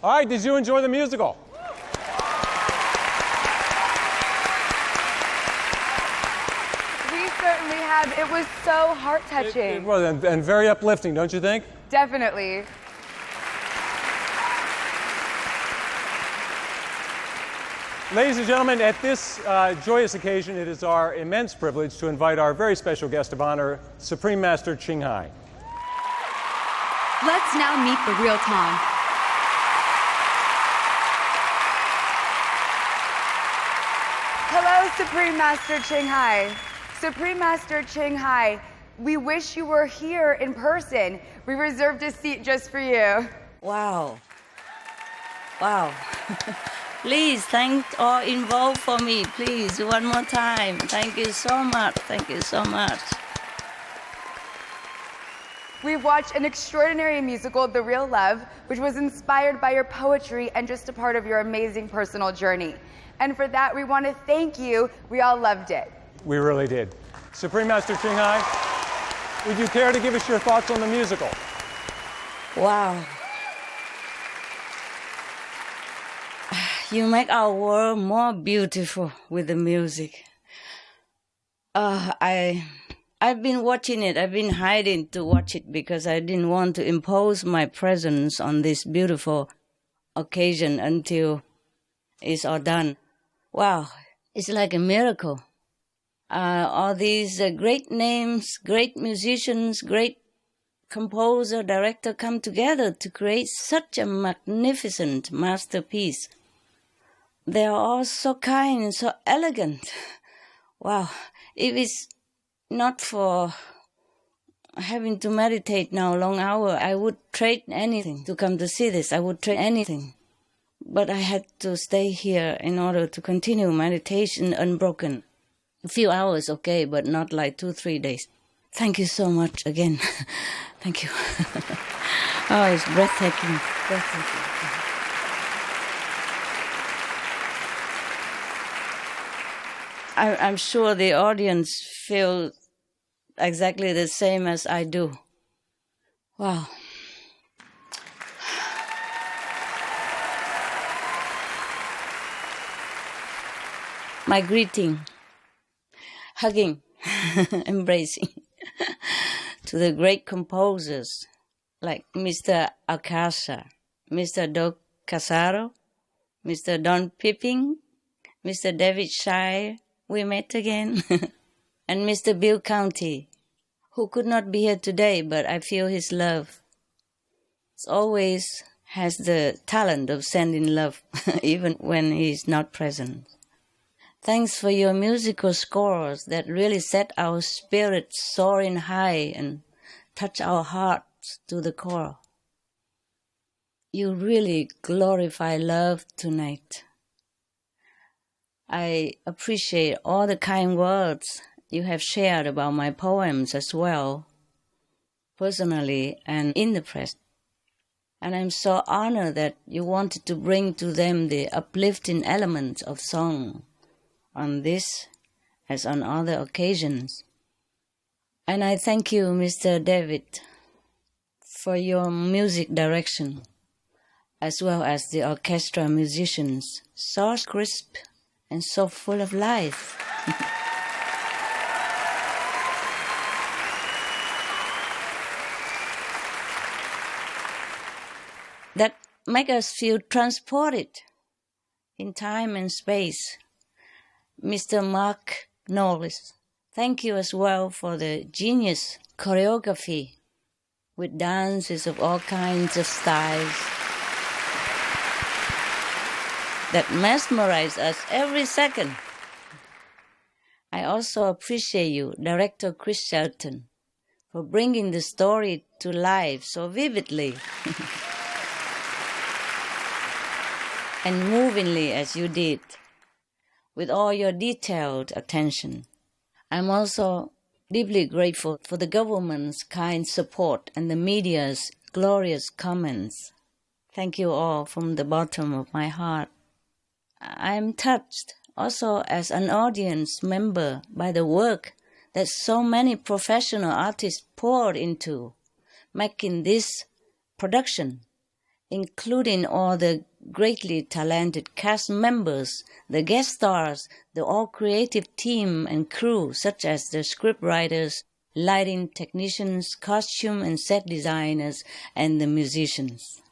All right, did you enjoy the musical? We certainly have. It was so heart-touching. It was, and very uplifting, don't you think? Definitely. Ladies and gentlemen, at this joyous occasion, it is our immense privilege to invite our very special guest of honor, Supreme Master Ching Hai. Let's now meet the real Tom. Hello, Supreme Master Ching Hai. Supreme Master Ching Hai, we wish you were here in person. We reserved a seat just for you. Wow. Wow. Please, thank all involved for me. Please, one more time. Thank you so much. Thank you so much. We've watched an extraordinary musical, The Real Love, which was inspired by your poetry and just a part of your amazing personal journey. And for that, we want to thank you. We all loved it. We really did. Supreme Master Ching Hai, would you care to give us your thoughts on the musical? Wow. You make our world more beautiful with the music. I've been watching it. I've been hiding to watch it because I didn't want to impose my presence on this beautiful occasion until it's all done. Wow, it's like a miracle. All these great names, great musicians, great composer, director come together to create such a magnificent masterpiece. They are all so kind and so elegant. Wow. If it's not for having to meditate now a long hour, I would trade anything to come to see this. I would trade anything. But I had to stay here in order to continue meditation unbroken. A few hours, okay, but not like 2-3 days. Thank you so much again. Thank you. Oh, it's breathtaking. Breathtaking. I'm sure the audience feel exactly the same as I do. Wow. My greeting, hugging, embracing to the great composers like Mr. Akasha, Mr. Doc Casaro, Mr. Don Pipping, Mr. David Shire, we met again, and Mr. Bill County, who could not be here today, but I feel his love. He always has the talent of sending love, even when he's not present. Thanks for your musical scores that really set our spirits soaring high and touch our hearts to the core. You really glorify love tonight. I appreciate all the kind words you have shared about my poems as well, personally and in the press. And I'm so honored that you wanted to bring to them the uplifting elements of song on this as on other occasions. And I thank you, Mr. David, for your music direction, as well as the orchestra musicians, so crisp and so full of life. That make us feel transported in time and space. Mr. Mark Knowles, thank you as well for the genius choreography with dances of all kinds of styles that mesmerize us every second. I also appreciate you, Director Chris Shelton, for bringing the story to life so vividly and movingly as you did, with all your detailed attention. I'm also deeply grateful for the government's kind support and the media's glorious comments. Thank you all from the bottom of my heart. I'm touched also as an audience member by the work that so many professional artists poured into making this production including all the greatly talented cast members, the guest stars, the all-creative team and crew, such as the scriptwriters, lighting technicians, costume and set designers, and the musicians.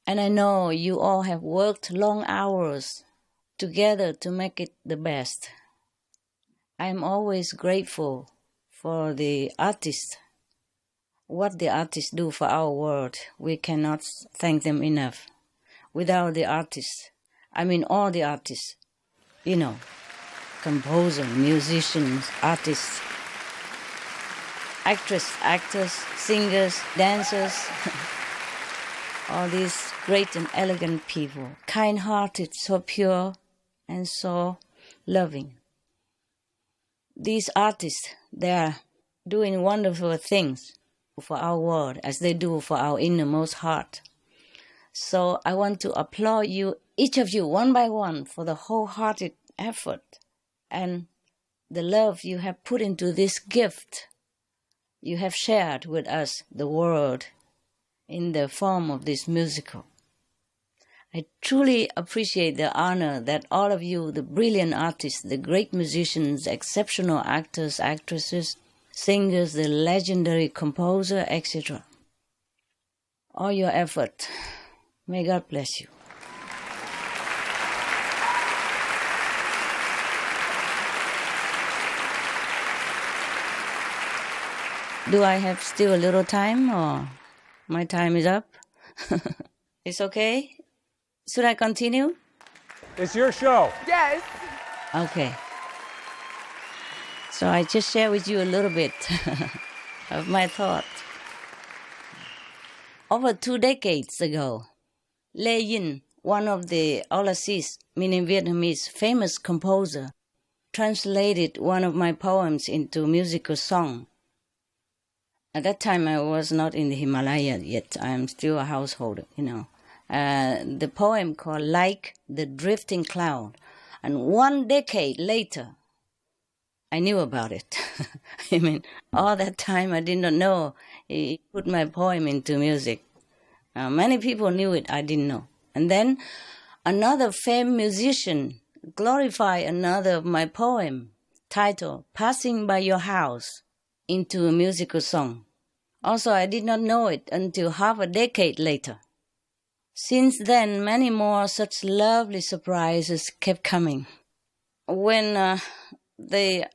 And I know you all have worked long hours together to make it the best. I am always grateful for the artists. What the artists do for our world, we cannot thank them enough. Without the artists, I mean all the artists, composer, musicians, artists, actors, singers, dancers, all these great and elegant people, kind-hearted, so pure and so loving. These artists, they are doing wonderful things for our world as they do for our innermost heart. So I want to applaud you, each of you, one by one, for the wholehearted effort and the love you have put into this gift you have shared with us, the world, in the form of this musical. I truly appreciate the honor that all of you, the brilliant artists, the great musicians, exceptional actors, actresses, singers, the legendary composer, etc. All your effort. May God bless you. Do I have still a little time or my time is up? It's okay? Should I continue? It's your show. Yes. Okay. So I just share with you a little bit of my thought. Over 2 decades ago, Lê Yin, one of the Aulassis, meaning Vietnamese, famous composer, translated one of my poems into musical song. At that time, I was not in the Himalaya yet. I am still a householder, The poem called Like the Drifting Cloud. And 1 decade later, I knew about it. All that time I did not know he put my poem into music. Many people knew it, I didn't know. And then another famed musician glorified another of my poem, titled Passing by Your House, into a musical song. Also, I did not know it until half a decade later. Since then, many more such lovely surprises kept coming. When they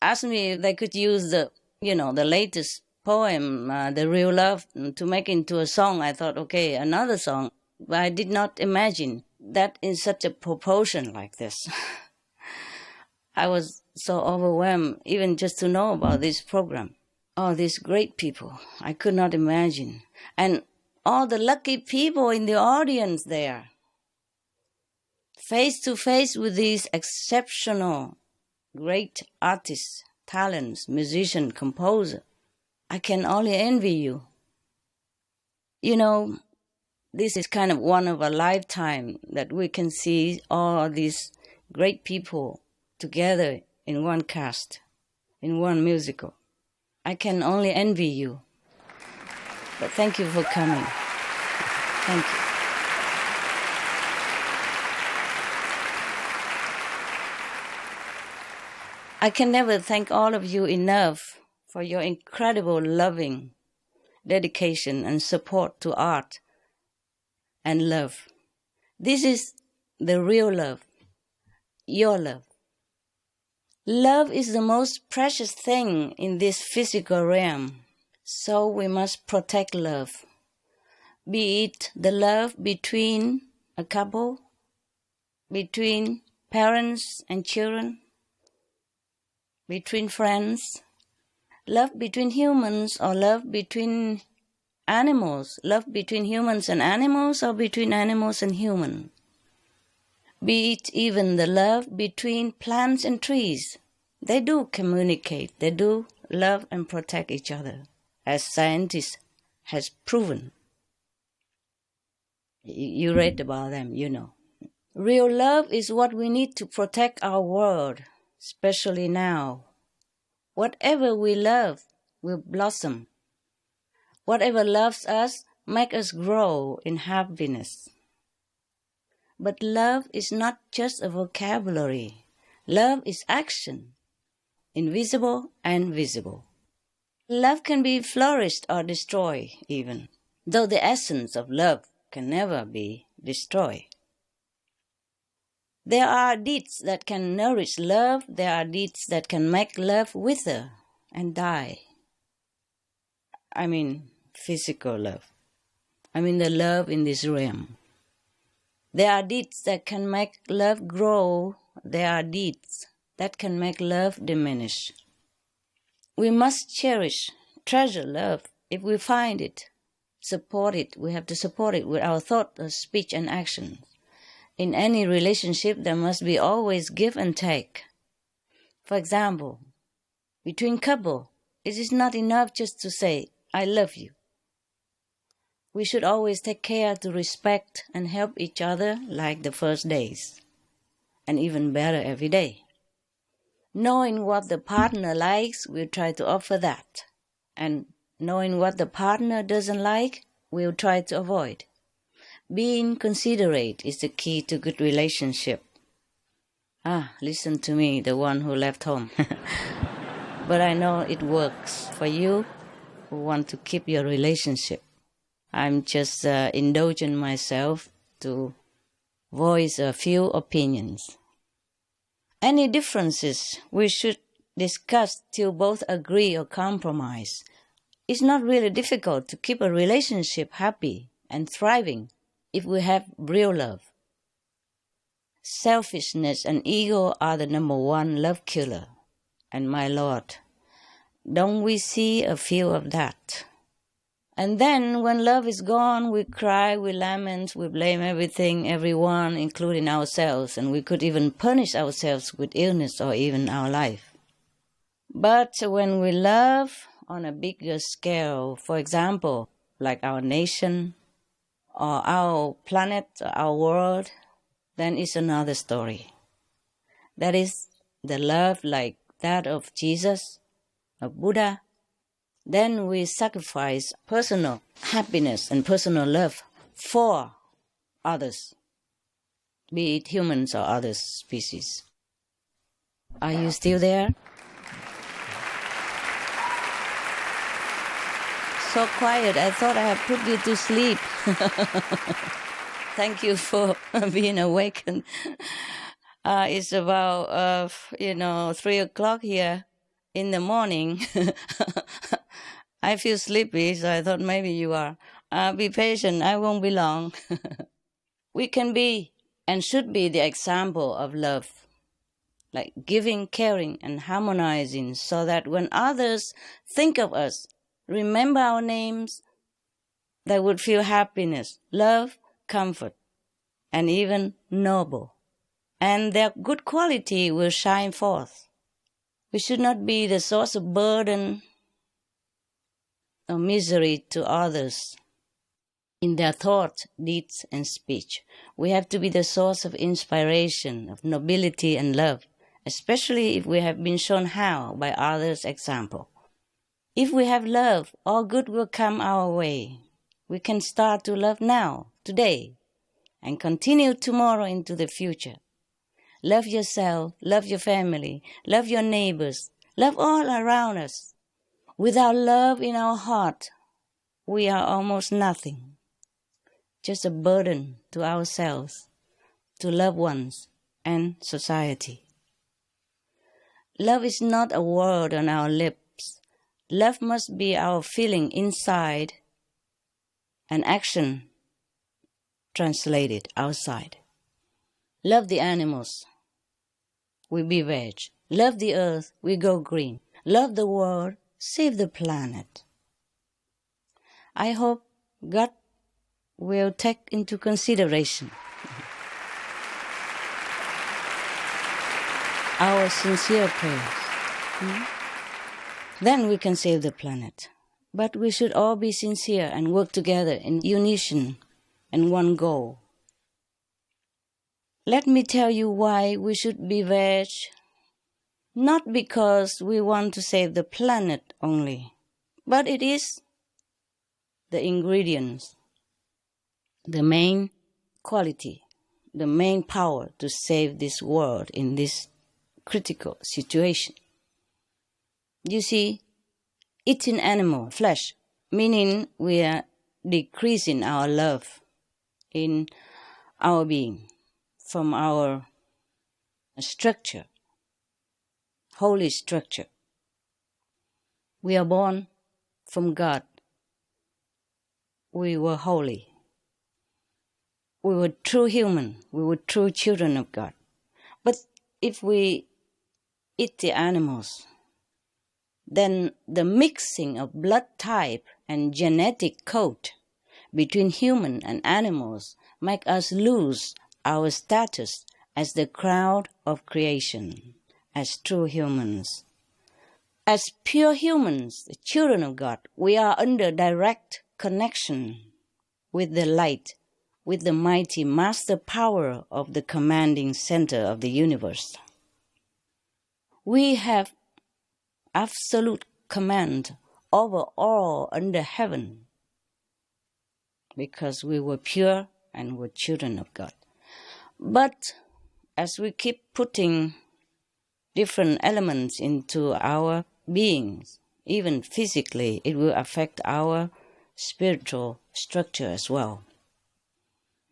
asked me if they could use the latest poem, The Real Love, to make into a song, I thought, okay, another song. But I did not imagine that in such a proportion like this. I was so overwhelmed, even just to know about this program. All these great people, I could not imagine. And all the lucky people in the audience there, face to face with these exceptional, great artists, talents, musician, composer. I can only envy you. This is kind of one of a lifetime that we can see all these great people together in one cast, in one musical. I can only envy you. But thank you for coming. Thank you. I can never thank all of you enough for your incredible loving dedication and support to art and love. This is the real love, your love. Love is the most precious thing in this physical realm, so we must protect love. Be it the love between a couple, between parents and children, between friends, love between humans or love between animals, love between humans and animals or between animals and humans. Be it even the love between plants and trees. They do communicate, they do love and protect each other, as scientists has proven. You read about them, Real love is what we need to protect our world, especially now. Whatever we love will blossom. Whatever loves us make us grow in happiness. But love is not just a vocabulary. Love is action, invisible and visible. Love can be flourished or destroyed even, though the essence of love can never be destroyed. There are deeds that can nourish love. There are deeds that can make love wither and die. I mean physical love. I mean the love in this realm. There are deeds that can make love grow. There are deeds that can make love diminish. We must cherish, treasure love if we find it. Support it. We have to support it with our thought, speech, and action. In any relationship, there must be always give and take. For example, between couple, it is not enough just to say, I love you. We should always take care to respect and help each other like the first days, and even better every day. Knowing what the partner likes, we'll try to offer that. And knowing what the partner doesn't like, we'll try to avoid. Being considerate is the key to good relationship. Listen to me, the one who left home. But I know it works for you who want to keep your relationship. I'm just indulging myself to voice a few opinions. Any differences we should discuss till both agree or compromise. It's not really difficult to keep a relationship happy and thriving if we have real love. Selfishness and ego are the number one love killer. And my Lord, don't we see a few of that? And then when love is gone, we cry, we lament, we blame everything, everyone, including ourselves, and we could even punish ourselves with illness or even our life. But when we love on a bigger scale, for example, like our nation or our planet, or our world, then it's another story. That is the love like that of Jesus, of Buddha. Then we sacrifice personal happiness and personal love for others, be it humans or other species. Are you still there? So quiet, I thought I had put you to sleep. Thank you for being awakened. It's about, 3 o'clock here in the morning. I feel sleepy, so I thought maybe you are. Be patient, I won't be long. We can be and should be the example of love, like giving, caring, and harmonizing, so that when others think of us, remember our names, they would feel happiness, love, comfort, and even noble. And their good quality will shine forth. We should not be the source of burden or misery to others in their thoughts, deeds, and speech. We have to be the source of inspiration, of nobility and love, especially if we have been shown how by others' example. If we have love, all good will come our way. We can start to love now, today, and continue tomorrow into the future. Love yourself, love your family, love your neighbors, love all around us. Without love in our heart, we are almost nothing, just a burden to ourselves, to loved ones, and society. Love is not a word on our lips. Love must be our feeling inside and action translated outside. Love the animals, we be veg. Love the earth, we go green. Love the world, save the planet. I hope God will take into consideration our sincere prayers. Then we can save the planet. But we should all be sincere and work together in unison and one goal. Let me tell you why we should be veg. Not because we want to save the planet only, but it is the ingredients the main quality, the main power to save this world in this critical situation. You see, eating animal flesh, meaning we are decreasing our love in our being from our structure, holy structure. We are born from God. We were holy. We were true human. We were true children of God. But if we eat the animals, then the mixing of blood type and genetic code between human and animals make us lose our status as the crown of creation, as true humans. As pure humans, the children of God, we are under direct connection with the light, with the mighty master power of the commanding center of the universe. We have absolute command over all under heaven because we were pure and were children of God. But as we keep putting different elements into our beings, even physically, it will affect our spiritual structure as well.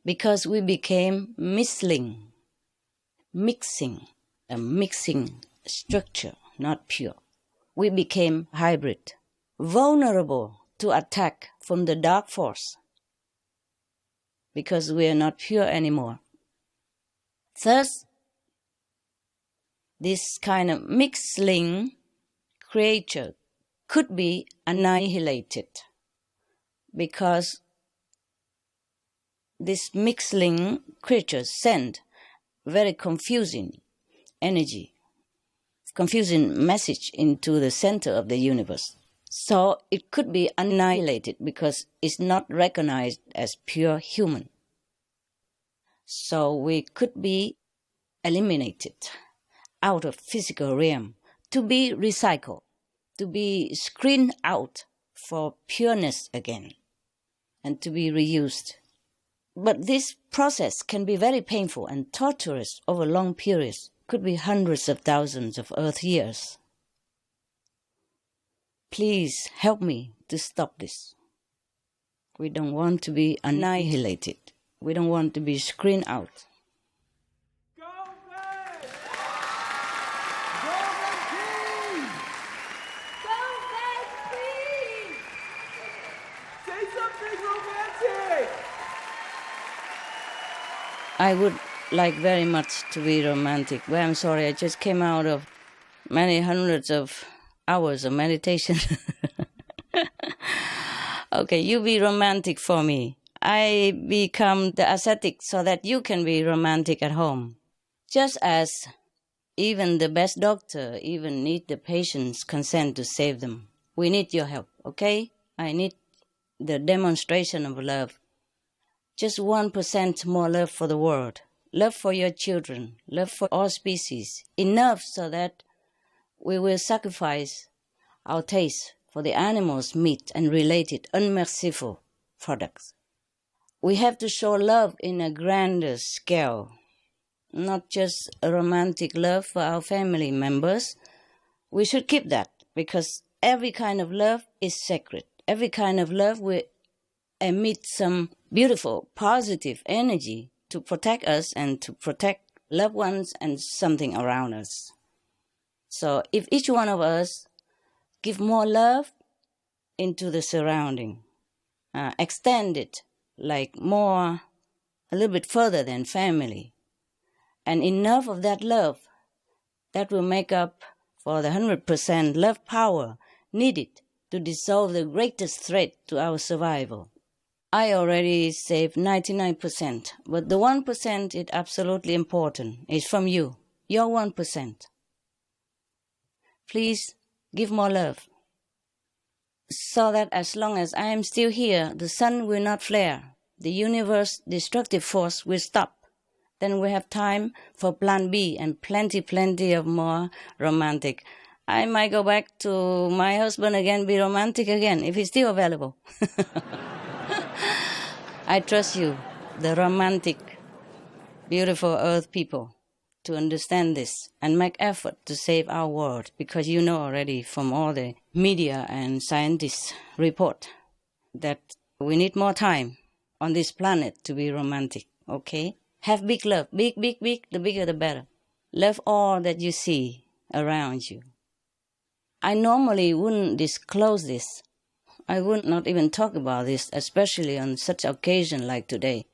Because we became mixing structure, not pure. We became hybrid, vulnerable to attack from the dark force, because we are not pure anymore. Thus, this kind of mixing creature could be annihilated, because this mixing creature send very confusing energy, confusing message into the center of the universe. So it could be annihilated because it's not recognized as pure human. So we could be eliminated out of physical realm to be recycled, to be screened out for pureness again, and to be reused. But this process can be very painful and torturous over long periods, could be hundreds of thousands of Earth years. Please help me to stop this. We don't want to be annihilated. We don't want to be screened out. Go Fed! Go Team! Go Fed, please! Say something romantic! I would like very much to be romantic, but I'm sorry, I just came out of many hundreds of hours of meditation. Okay, you be romantic for me. I become the ascetic so that you can be romantic at home. Just as even the best doctor even need the patient's consent to save them. We need your help, okay? I need the demonstration of love. Just 1% more love for the world. Love for your children. Love for all species. Enough so that we will sacrifice our taste for the animals' meat and related unmerciful products. We have to show love in a grander scale, not just a romantic love for our family members. We should keep that because every kind of love is sacred. Every kind of love will emit some beautiful, positive energy to protect us and to protect loved ones and something around us. So if each one of us give more love into the surrounding, extend it like more, a little bit further than family, and enough of that love, that will make up for the 100% love power needed to dissolve the greatest threat to our survival. I already saved 99%, but the 1% is absolutely important. It's from you, your 1%. Please give more love, so that as long as I am still here, the sun will not flare, the universe destructive force will stop. Then we have time for plan B and plenty of more romantic. I might go back to my husband again, be romantic again, if he's still available. I trust you, the romantic, beautiful Earth people, to understand this and make effort to save our world, because you know already from all the media and scientists report that we need more time on this planet to be romantic, okay? Have big love, big, big, big, the bigger the better. Love all that you see around you. I normally wouldn't disclose this. I would not even talk about this, especially on such occasion like today.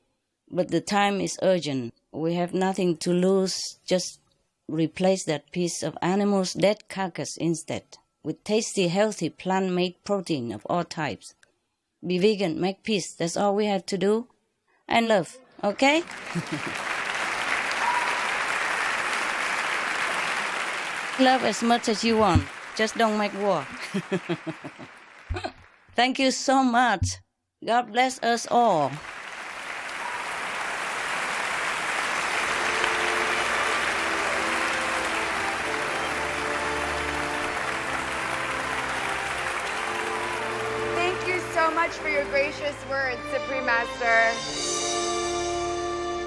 But the time is urgent. We have nothing to lose. Just replace that piece of animal's dead carcass instead with tasty, healthy, plant-made protein of all types. Be vegan, make peace. That's all we have to do. And love, okay? Love as much as you want. Just don't make war. Thank you so much. God bless us all. Thank you so much for your gracious words, Supreme Master.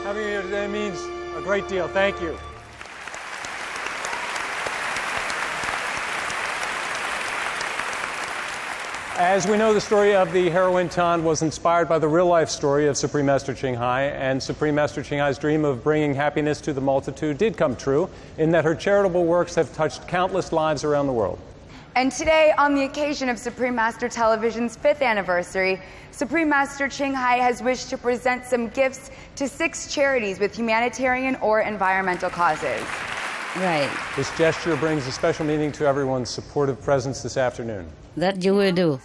Having you here today means a great deal. Thank you. As we know, the story of the heroine Tan was inspired by the real-life story of Supreme Master Ching Hai, and Supreme Master Ching Hai's dream of bringing happiness to the multitude did come true, in that her charitable works have touched countless lives around the world. And today, on the occasion of Supreme Master Television's 5th anniversary, Supreme Master Ching Hai has wished to present some gifts to 6 charities with humanitarian or environmental causes. Right. This gesture brings a special meaning to everyone's supportive presence this afternoon. That you will do.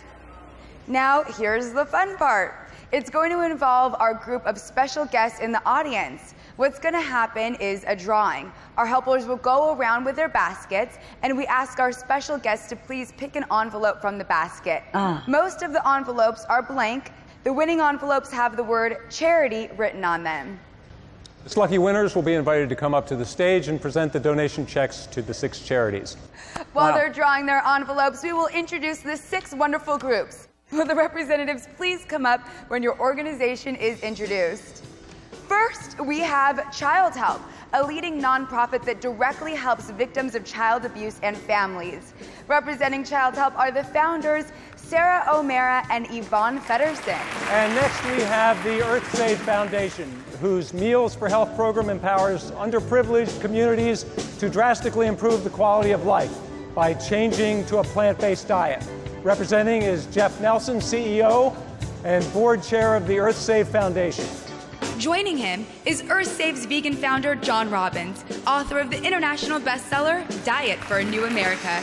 Now, here's the fun part. It's going to involve our group of special guests in the audience. What's going to happen is a drawing. Our helpers will go around with their baskets, and we ask our special guests to please pick an envelope from the basket. Most of the envelopes are blank. The winning envelopes have the word charity written on them. Its lucky winners will be invited to come up to the stage and present the donation checks to the 6 charities. While they're drawing their envelopes, we will introduce the 6 wonderful groups. Will the representatives please come up when your organization is introduced? First, we have Child Help, a leading nonprofit that directly helps victims of child abuse and families. Representing Child Help are the founders, Sarah O'Mara and Yvonne Feddersen. And next we have the EarthSave Foundation, whose Meals for Health program empowers underprivileged communities to drastically improve the quality of life by changing to a plant-based diet. Representing is Jeff Nelson, CEO and board chair of the EarthSave Foundation. Joining him is EarthSave's vegan founder, John Robbins, author of the international bestseller, Diet for a New America.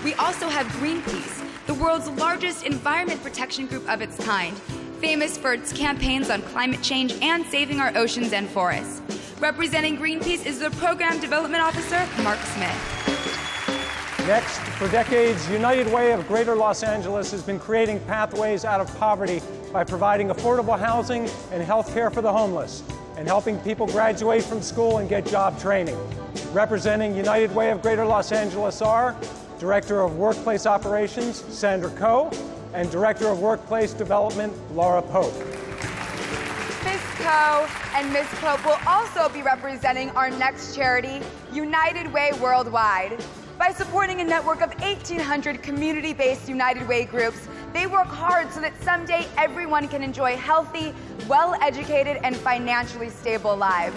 We also have Greenpeace, the world's largest environment protection group of its kind, famous for its campaigns on climate change and saving our oceans and forests. Representing Greenpeace is the Program Development Officer, Mark Smith. Next, for decades, United Way of Greater Los Angeles has been creating pathways out of poverty by providing affordable housing and health care for the homeless, and helping people graduate from school and get job training. Representing United Way of Greater Los Angeles are Director of Workplace Operations, Sandra Coe, and Director of Workplace Development, Laura Pope. Ms. Coe and Ms. Pope will also be representing our next charity, United Way Worldwide. By supporting a network of 1,800 community-based United Way groups, they work hard so that someday everyone can enjoy healthy, well-educated, and financially stable lives.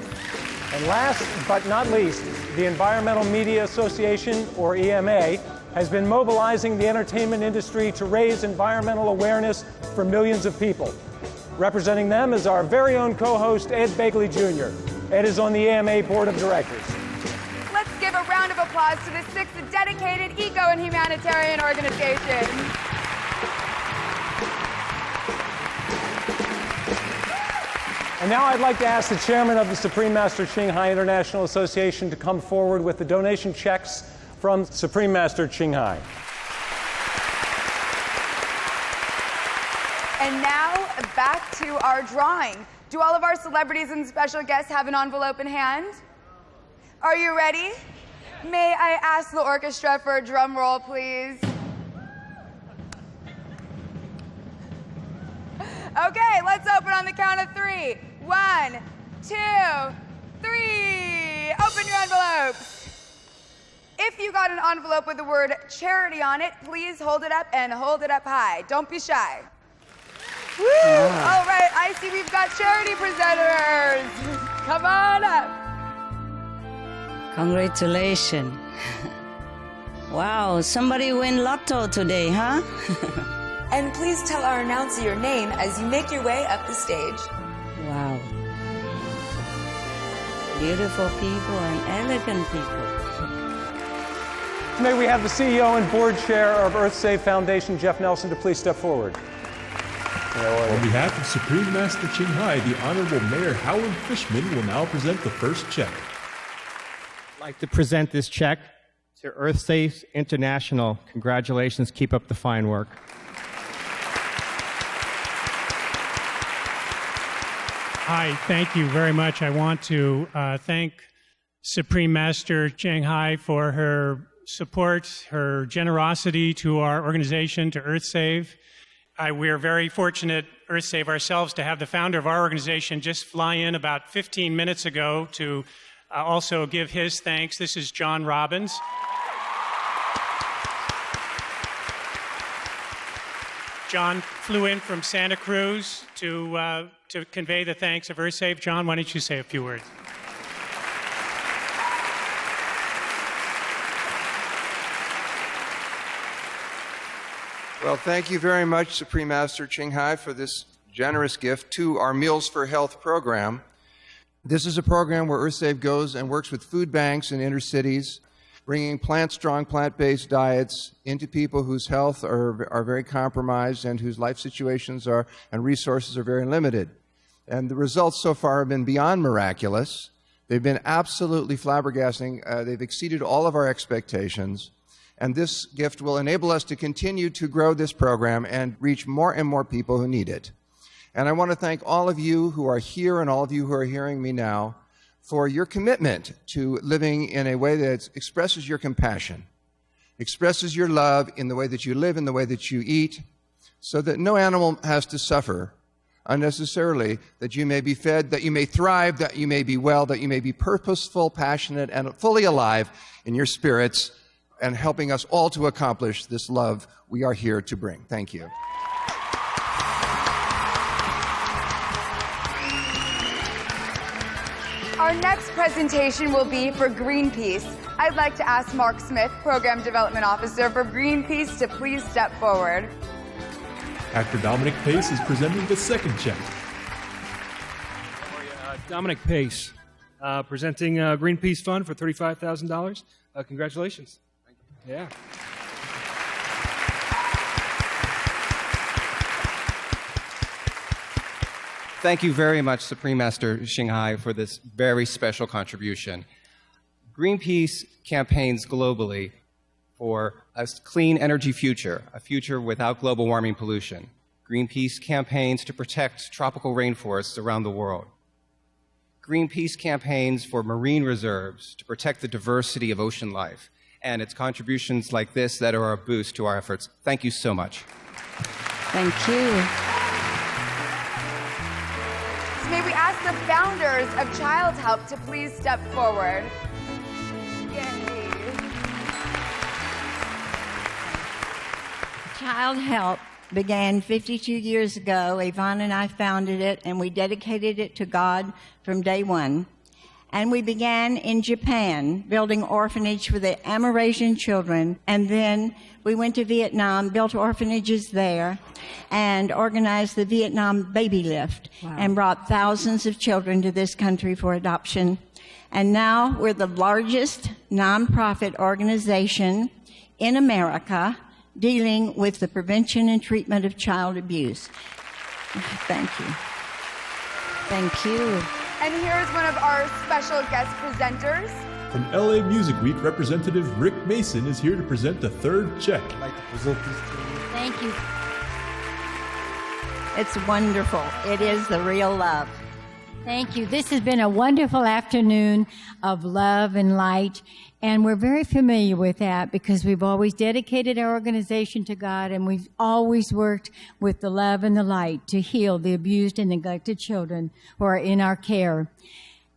And last but not least, the Environmental Media Association, or EMA, has been mobilizing the entertainment industry to raise environmental awareness for millions of people. Representing them is our very own co-host, Ed Begley Jr. Ed is on the EMA Board of Directors. Let's give a round of applause to the 6th dedicated eco and humanitarian organization. And now I'd like to ask the chairman of the Supreme Master Ching Hai International Association to come forward with the donation checks from Supreme Master Ching Hai. And now, back to our drawing. Do all of our celebrities and special guests have an envelope in hand? Are you ready? May I ask the orchestra for a drum roll, please? Okay, let's open on the count of 3. 1, 2, 3. Open your envelopes. If you got an envelope with the word charity on it, please hold it up and hold it up high. Don't be shy. Woo! All right, I see we've got charity presenters. Come on up. Congratulations. Wow, somebody win lotto today, huh? And please tell our announcer your name as you make your way up the stage. Wow. Beautiful people and elegant people. May we have the CEO and board chair of EarthSave Foundation, Jeff Nelson, to please step forward. On behalf of Supreme Master Ching Hai, the Honorable Mayor Howard Fishman will now present the first check. I'd like to present this check to EarthSafe International. Congratulations, keep up the fine work. Hi, thank you very much. I want to thank Supreme Master Ching Hai for her support, her generosity to our organization, to EarthSave. We are very fortunate, EarthSave ourselves, to have the founder of our organization just fly in about 15 minutes ago to also give his thanks. This is John Robbins. John flew in from Santa Cruz to convey the thanks of EarthSave. John, why don't you say a few words? Well, thank you very much, Supreme Master Ching Hai, for this generous gift to our Meals for Health program. This is a program where EarthSave goes and works with food banks in inner cities, bringing plant-strong, plant-based diets into people whose health are very compromised and whose life situations and resources are very limited. And the results so far have been beyond miraculous. They've been absolutely flabbergasting. They've exceeded all of our expectations. And this gift will enable us to continue to grow this program and reach more and more people who need it. And I want to thank all of you who are here and all of you who are hearing me now for your commitment to living in a way that expresses your compassion, expresses your love in the way that you live, in the way that you eat, so that no animal has to suffer unnecessarily, that you may be fed, that you may thrive, that you may be well, that you may be purposeful, passionate, and fully alive in your spirits, and helping us all to accomplish this love we are here to bring. Thank you. Our next presentation will be for Greenpeace. I'd like to ask Mark Smith, Program Development Officer for Greenpeace, to please step forward. Actor Dominic Pace is presenting the second check. Dominic Pace, presenting Greenpeace Fund for $35,000. Congratulations. Yeah. Thank you very much, Supreme Master Ching Hai, for this very special contribution. Greenpeace campaigns globally for a clean energy future, a future without global warming pollution. Greenpeace campaigns to protect tropical rainforests around the world. Greenpeace campaigns for marine reserves to protect the diversity of ocean life. And it's contributions like this that are a boost to our efforts. Thank you so much. Thank you. So may we ask the founders of Child Help to please step forward. Yay. Child Help began 52 years ago. Yvonne and I founded it, and we dedicated it to God from day one. And we began in Japan, building orphanage for the Amerasian children. And then we went to Vietnam, built orphanages there, and organized the Vietnam Baby Lift, and brought thousands of children to this country for adoption. And now we're the largest nonprofit organization in America dealing with the prevention and treatment of child abuse. Thank you. Thank you. And here's one of our special guest presenters. From LA Music Week, Representative Rick Mason is here to present the third check. I'd like to present this to you. Thank you. It's wonderful. It is the real love. Thank you. This has been a wonderful afternoon of love and light, and we're very familiar with that because we've always dedicated our organization to God, and we've always worked with the love and the light to heal the abused and neglected children who are in our care.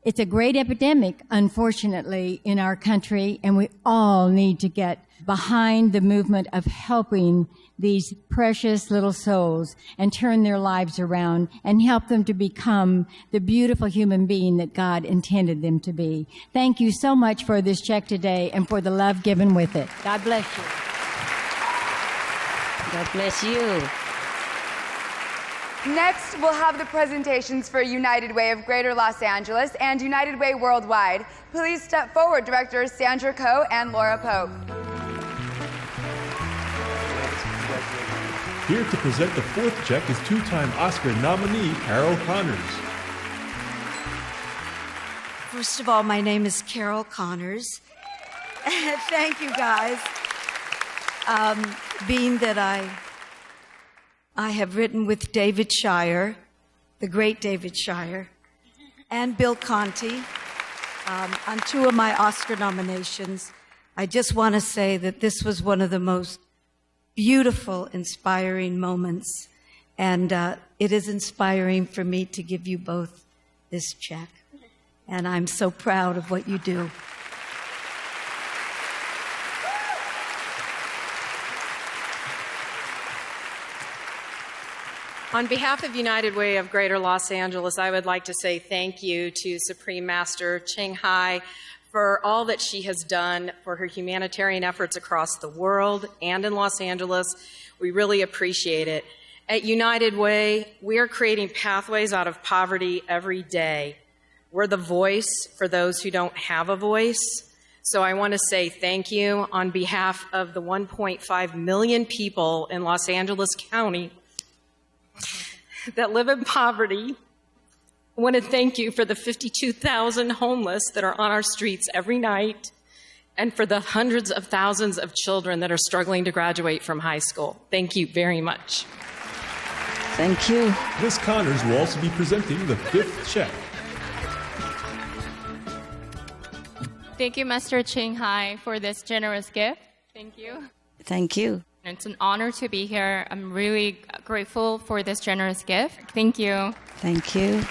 It's a great epidemic, unfortunately, in our country, and we all need to get behind the movement of helping these precious little souls and turn their lives around and help them to become the beautiful human being that God intended them to be. Thank you so much for this check today and for the love given with it. God bless you. God bless you. Next, we'll have the presentations for United Way of Greater Los Angeles and United Way Worldwide. Please step forward, Directors Sandra Coe and Laura Pope. Here to present the fourth check is two-time Oscar nominee Carol Connors. First of all, my name is Carol Connors. Thank you, guys. Being that I have written with David Shire, the great David Shire, and Bill Conti on two of my Oscar nominations, I just want to say that this was one of the most beautiful, inspiring moments. And it is inspiring for me to give you both this check. And I'm so proud of what you do. On behalf of United Way of Greater Los Angeles, I would like to say thank you to Supreme Master Ching Hai for all that she has done for her humanitarian efforts across the world and in Los Angeles. We really appreciate it. At United Way, we are creating pathways out of poverty every day. We're the voice for those who don't have a voice. So I want to say thank you on behalf of the 1.5 million people in Los Angeles County that live in poverty. I want to thank you for the 52,000 homeless that are on our streets every night and for the hundreds of thousands of children that are struggling to graduate from high school. Thank you very much. Thank you. Ms. Connors will also be presenting the fifth check. Thank you, Master Ching Hai, for this generous gift. Thank you. Thank you. It's an honor to be here. I'm really grateful for this generous gift. Thank you. Thank you.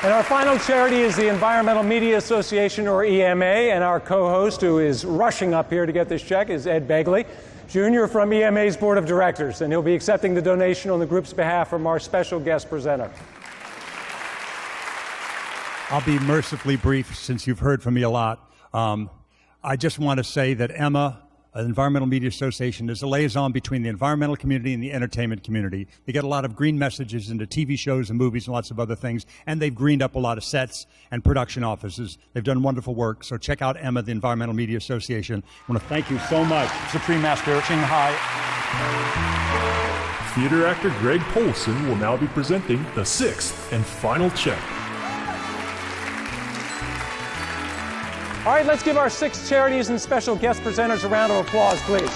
And our final charity is the Environmental Media Association, or EMA, and our co-host, who is rushing up here to get this check, is Ed Begley, Jr. from EMA's Board of Directors, and he'll be accepting the donation on the group's behalf from our special guest presenter. I'll be mercifully brief since you've heard from me a lot. I just want to say that Emma, Environmental Media Association, is a liaison between the environmental community and the entertainment community. They get a lot of green messages into TV shows and movies and lots of other things, and they've greened up a lot of sets and production offices. They've done wonderful work, so check out Emma, the Environmental Media Association. I want to thank you so much, Supreme Master Ching Hai. Theater actor Greg Polson will now be presenting the sixth and final check. All right, let's give our 6 charities and special guest presenters a round of applause, please.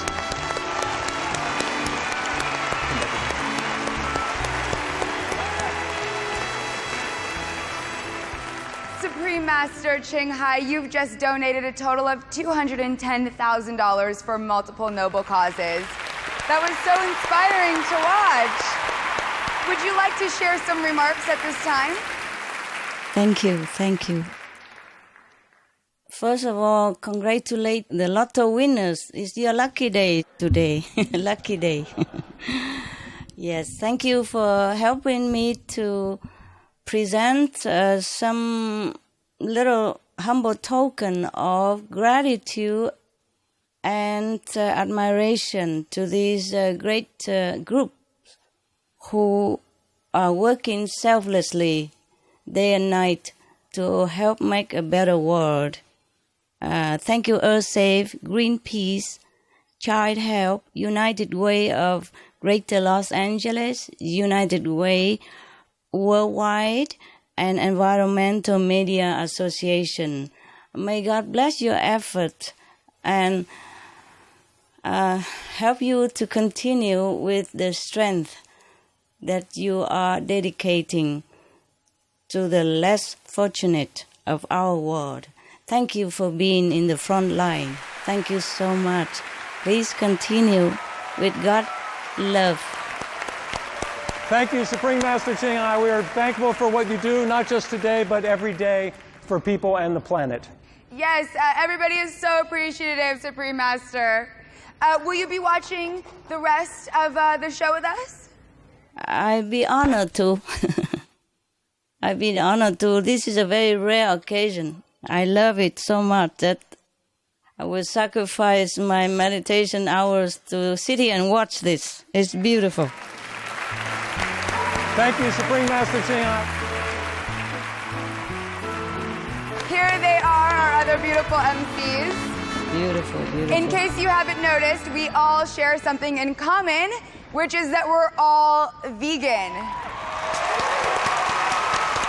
Supreme Master Ching Hai, you've just donated a total of $210,000 for multiple noble causes. That was so inspiring to watch. Would you like to share some remarks at this time? Thank you. Thank you. First of all, congratulate the lotto winners. It's your lucky day today. Lucky day. Yes, thank you for helping me to present some little humble token of gratitude and admiration to these great groups who are working selflessly day and night to help make a better world. Thank you, EarthSafe, Greenpeace, Child Help, United Way of Greater Los Angeles, United Way Worldwide, and Environmental Media Association. May God bless your effort and help you to continue with the strength that you are dedicating to the less fortunate of our world. Thank you for being in the front line. Thank you so much. Please continue with God's love. Thank you, Supreme Master Ching Hai. We are thankful for what you do, not just today, but every day for people and the planet. Yes, everybody is so appreciative, Supreme Master. Will you be watching the rest of the show with us? I'd be honored to. I'd be honored to. This is a very rare occasion. I love it so much that I will sacrifice my meditation hours to sit here and watch this. It's beautiful. Thank you, Supreme Master Ching Hai. Here they are, our other beautiful MCs. Beautiful, beautiful. In case you haven't noticed, we all share something in common, which is that we're all vegan.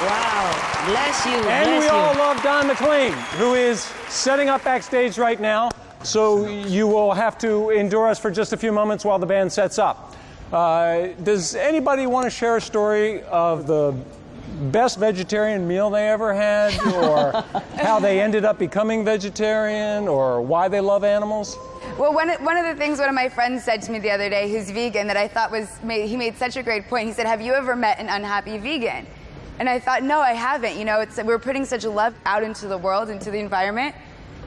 Wow, bless you. And we all love Don McLean, who is setting up backstage right now. So you will have to endure us for just a few moments while the band sets up. Does anybody want to share a story of the best vegetarian meal they ever had, or how they ended up becoming vegetarian, or why they love animals? Well, one of the things one of my friends said to me the other day, who's vegan, that I thought he made such a great point. He said, "Have you ever met an unhappy vegan?" And I thought, no, I haven't. You know, we're putting such love out into the world, into the environment,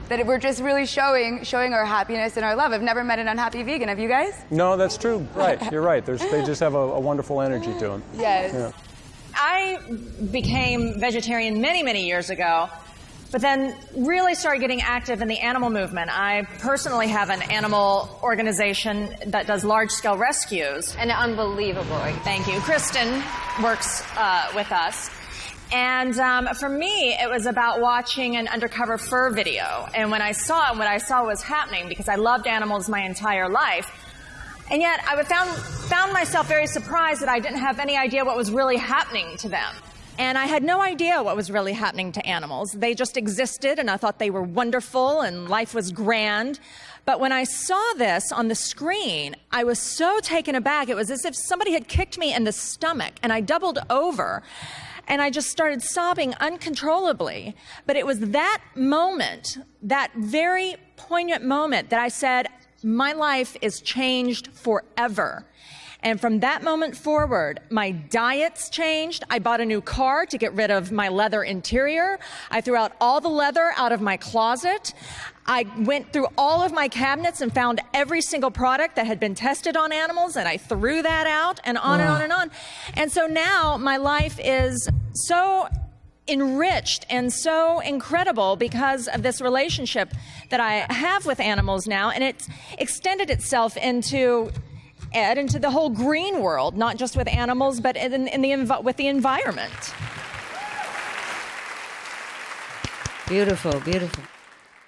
that we're just really showing our happiness and our love. I've never met an unhappy vegan. Have you guys? No, that's true. Right, you're right. They just have a wonderful energy to them. Yes. Yeah. I became vegetarian many, many years ago, but then really started getting active in the animal movement. I personally have an animal organization that does large-scale rescues. And unbelievable. Thank you. Kristen works with us. And for me, it was about watching an undercover fur video. And when I saw it, what I saw was happening, because I loved animals my entire life. And yet I found myself very surprised that I didn't have any idea what was really happening to them. And I had no idea what was really happening to animals. They just existed, and I thought they were wonderful, and life was grand. But when I saw this on the screen, I was so taken aback. It was as if somebody had kicked me in the stomach, and I doubled over. And I just started sobbing uncontrollably. But it was that moment, that very poignant moment, that I said, my life is changed forever. And from that moment forward, my diet's changed. I bought a new car to get rid of my leather interior. I threw out all the leather out of my closet. I went through all of my cabinets and found every single product that had been tested on animals, and I threw that out, and on and on and on. And so now my life is so enriched and so incredible because of this relationship that I have with animals now, and it's extended itself into the whole green world, not just with animals, but with the environment. Beautiful, beautiful.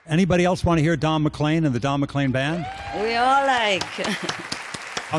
Anybody else want to hear Don McLean and the Don McLean Band? We all like.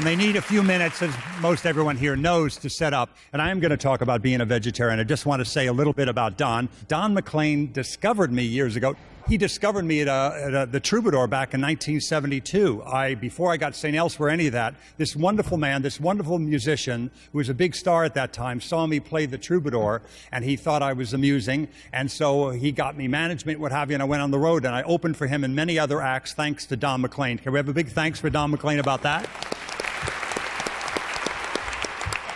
They need a few minutes, as most everyone here knows, to set up. And I am going to talk about being a vegetarian. I just want to say a little bit about Don. Don McLean discovered me years ago. He discovered me at the Troubadour back in 1972. Before I got St. Elsewhere, any of that, this wonderful man, this wonderful musician, who was a big star at that time, saw me play the Troubadour, and he thought I was amusing. And so he got me management, what have you, and I went on the road, and I opened for him in many other acts, thanks to Don McLean. Can we have a big thanks for Don McLean about that?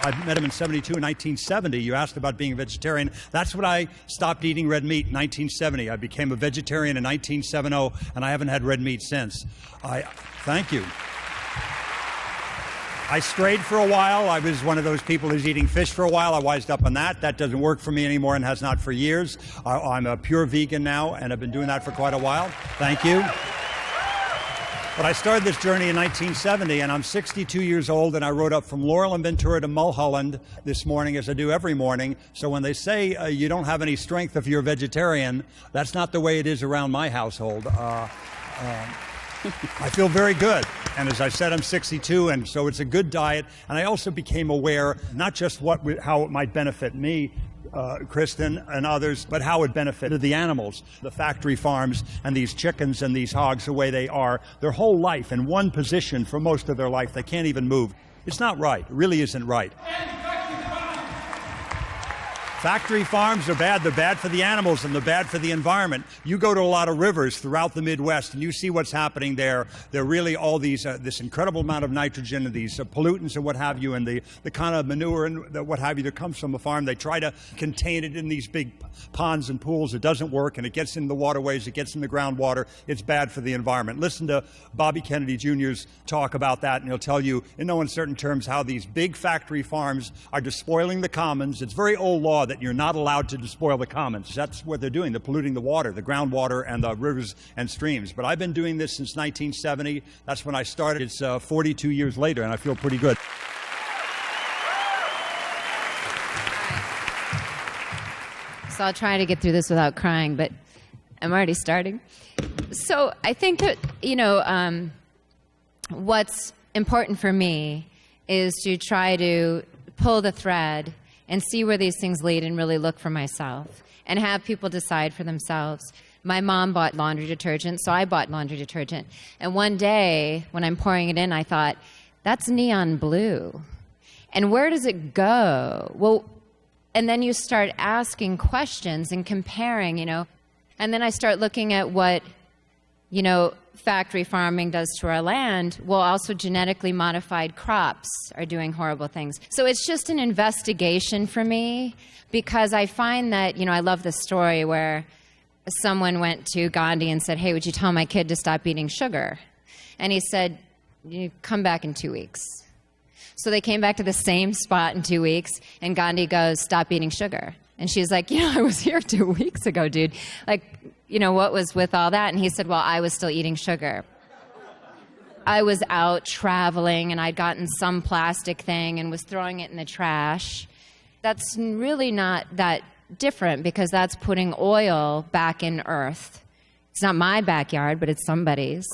I met him in 72, 1970. You asked about being a vegetarian. That's when I stopped eating red meat, in 1970. I became a vegetarian in 1970, and I haven't had red meat since. Thank you. I strayed for a while. I was one of those people who's eating fish for a while. I wised up on that. That doesn't work for me anymore and has not for years. I'm a pure vegan now, and I've been doing that for quite a while. Thank you. But I started this journey in 1970, and I'm 62 years old, and I rode up from Laurel and Ventura to Mulholland this morning, as I do every morning. So when they say you don't have any strength if you're a vegetarian, that's not the way it is around my household. I feel very good. And as I said, I'm 62, and so it's a good diet. And I also became aware, not just how it might benefit me, Kristen and others, but how it benefited the animals, the factory farms, and these chickens and these hogs, the way they are, their whole life in one position for most of their life. They can't even move. It's not right. It really isn't right. Factory farms are bad. They're bad for the animals and they're bad for the environment. You go to a lot of rivers throughout the Midwest and you see what's happening there. There are really all these, this incredible amount of nitrogen and these pollutants and what have you, and the kind of manure and what have you that comes from a farm. They try to contain it in these big ponds and pools. It doesn't work, and it gets in the waterways, it gets in the groundwater. It's bad for the environment. Listen to Bobby Kennedy Jr.'s talk about that, and he'll tell you in no uncertain terms how these big factory farms are despoiling the commons. It's very old law that you're not allowed to despoil the commons. That's what they're doing. They're polluting the water, the groundwater, and the rivers and streams. But I've been doing this since 1970. That's when I started. It's 42 years later, and I feel pretty good. So I'll try to get through this without crying, but I'm already starting. So I think that, what's important for me is to try to pull the thread and see where these things lead and really look for myself and have people decide for themselves. My mom bought laundry detergent, so I bought laundry detergent. And one day, when I'm pouring it in, I thought, that's neon blue. And where does it go? Well, and then you start asking questions and comparing, And then I start looking at what, factory farming does to our land. Well, also genetically modified crops are doing horrible things. So it's just an investigation for me, because I find that, I love the story where someone went to Gandhi and said, hey, would you tell my kid to stop eating sugar? And he said, you come back in 2 weeks. So they came back to the same spot in 2 weeks, and Gandhi goes, stop eating sugar. And she's like, I was here 2 weeks ago, dude. Like, what was with all that? And he said, well, I was still eating sugar. I was out traveling, and I'd gotten some plastic thing and was throwing it in the trash. That's really not that different, because that's putting oil back in earth. It's not my backyard, but it's somebody's.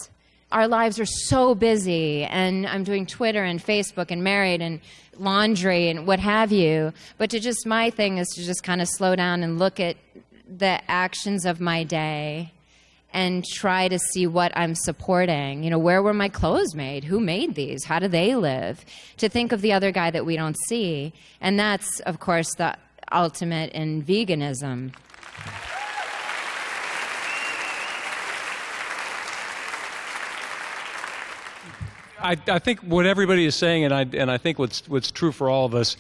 Our lives are so busy, and I'm doing Twitter and Facebook and married and laundry and what have you. But my thing is to just kind of slow down and look at the actions of my day and try to see what I'm supporting. Where were my clothes made? Who made these? How do they live? To think of the other guy that we don't see. And that's, of course, the ultimate in veganism. I think what everybody is saying, and I think what's true for all of us,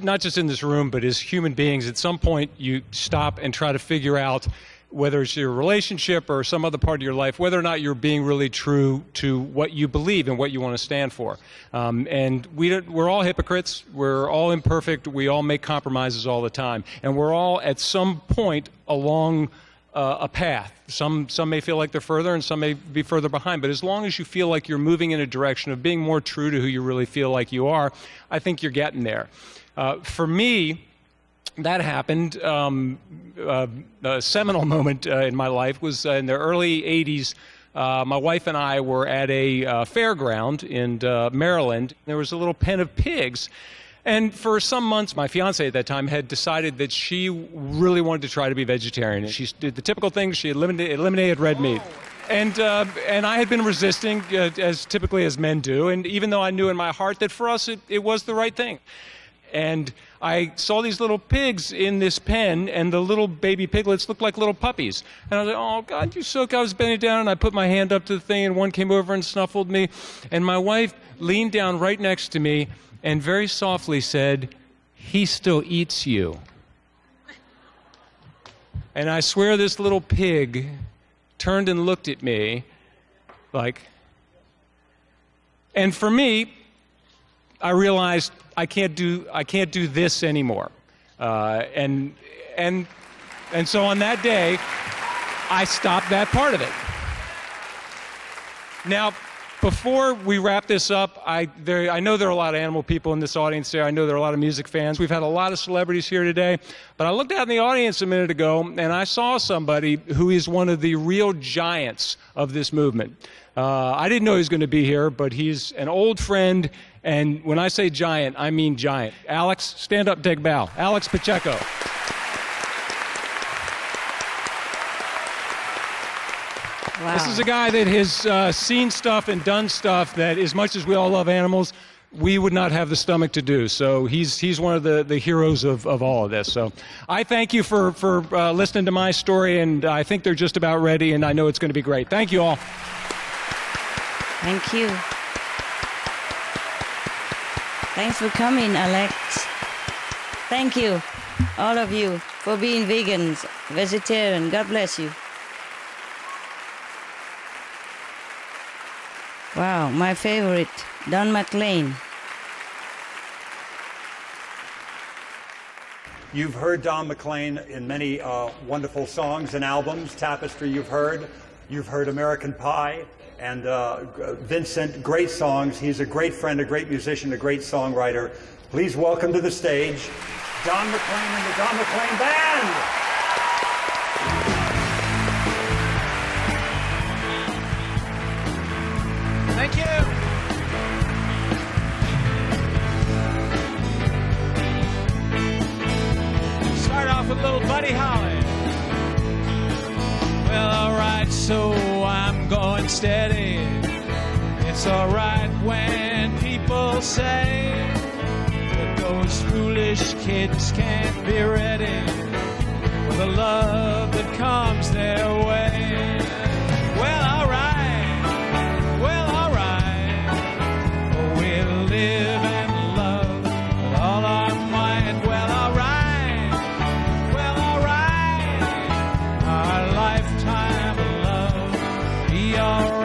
not just in this room, but as human beings, at some point you stop and try to figure out, whether it's your relationship or some other part of your life, whether or not you're being really true to what you believe and what you want to stand for. And we're all hypocrites. We're all imperfect. We all make compromises all the time. And we're all at some point along a path. Some may feel like they're further and some may be further behind, but as long as you feel like you're moving in a direction of being more true to who you really feel like you are, I think you're getting there. For me, that happened. A seminal moment in my life was in the early 80s. My wife and I were at a fairground in Maryland. There was a little pen of pigs. And for some months, my fiancée at that time had decided that she really wanted to try to be vegetarian. She did the typical thing. She eliminated red meat. And I had been resisting, as typically as men do. And even though I knew in my heart that for us it was the right thing. And I saw these little pigs in this pen, and the little baby piglets looked like little puppies. And I was like, oh, God, you're so good. I was bending down, and I put my hand up to the thing, and one came over and snuffled me. And my wife leaned down right next to me and very softly said, he still eats you. And I swear this little pig turned and looked at me like, and for me, I realized I can't do this anymore. And so on that day, I stopped that part of it. Now, before we wrap this up, I know there are a lot of animal people in this audience there. I know there are a lot of music fans. We've had a lot of celebrities here today. But I looked out in the audience a minute ago, and I saw somebody who is one of the real giants of this movement. I didn't know he was going to be here, but he's an old friend. And when I say giant, I mean giant. Alex, stand up, take a bow. Alex Pacheco. Wow. This is a guy that has seen stuff and done stuff that, as much as we all love animals, we would not have the stomach to do. So he's one of the heroes of all of this. So I thank you for listening to my story, and I think they're just about ready, and I know it's going to be great. Thank you all. Thank you. Thanks for coming, Alex. Thank you, all of you, for being vegans, vegetarian. God bless you. Wow, my favorite, Don McLean. You've heard Don McLean in many wonderful songs and albums. Tapestry you've heard American Pie, and Vincent, great songs. He's a great friend, a great musician, a great songwriter. Please welcome to the stage, Don McLean and the Don McLean Band. Thank you. Start off with little Buddy Holly. Well, alright, so I'm going steady. It's alright when people say that those foolish kids can't be ready for the love that comes their way. Well, alright. We'll live and love with all our might. Well, alright. Our lifetime of love be alright.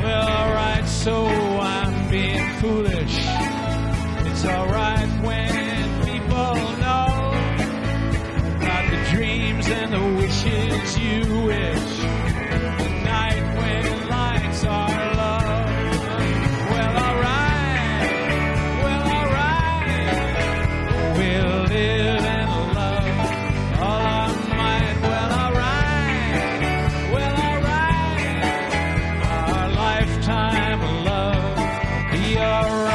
Well, alright, so I'm being foolish. It's alright when people know about the dreams and the wishes you wish. The night when lights are low. Well, alright. We'll live and love all our might. Well, alright. Our lifetime of love be alright.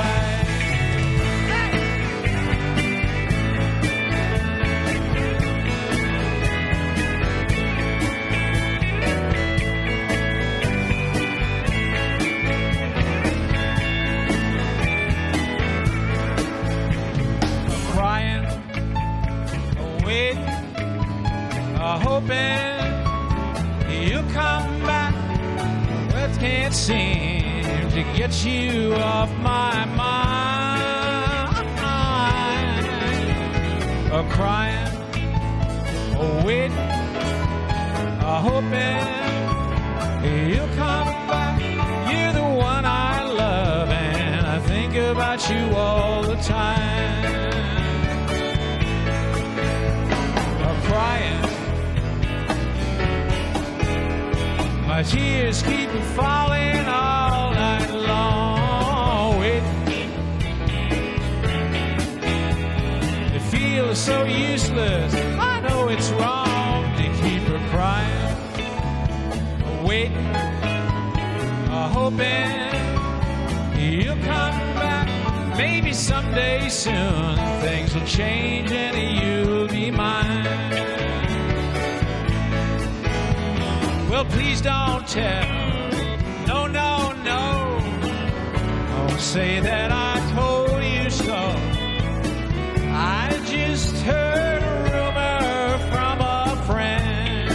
Crying, waiting, hoping you'll come back. But can't seem to get you off my mind. Crying, waiting, hoping you'll come back. You're the one I love, and I think about you all the time. Crying, my tears keep falling all night long. Waiting, it feels so useless. I know it's wrong to keep her crying. Waiting, hoping you'll come back. Maybe someday soon things will change and you'll be mine. Well, please don't tell. No. Don't say that I told you so. I just heard a rumor from a friend.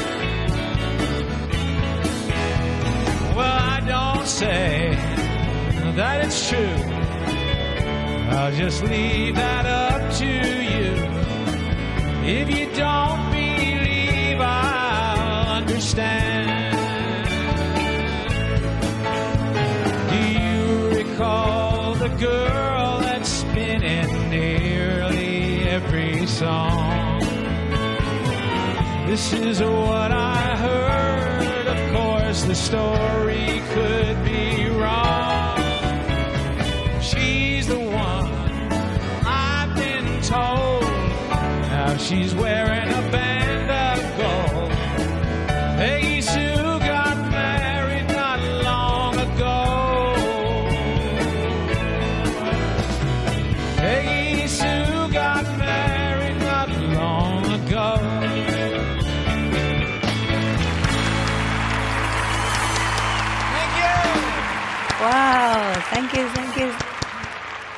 Well, I don't say that it's true. I'll just leave that up to you. If you don't believe, I'll understand. Do you recall the girl that's been in nearly every song? This is what I heard. Of course, the story could be wrong. She's the one I've been told. Now she's wearing a band of gold. Peggy Sue got married not long ago. Wow, thank you, thank you.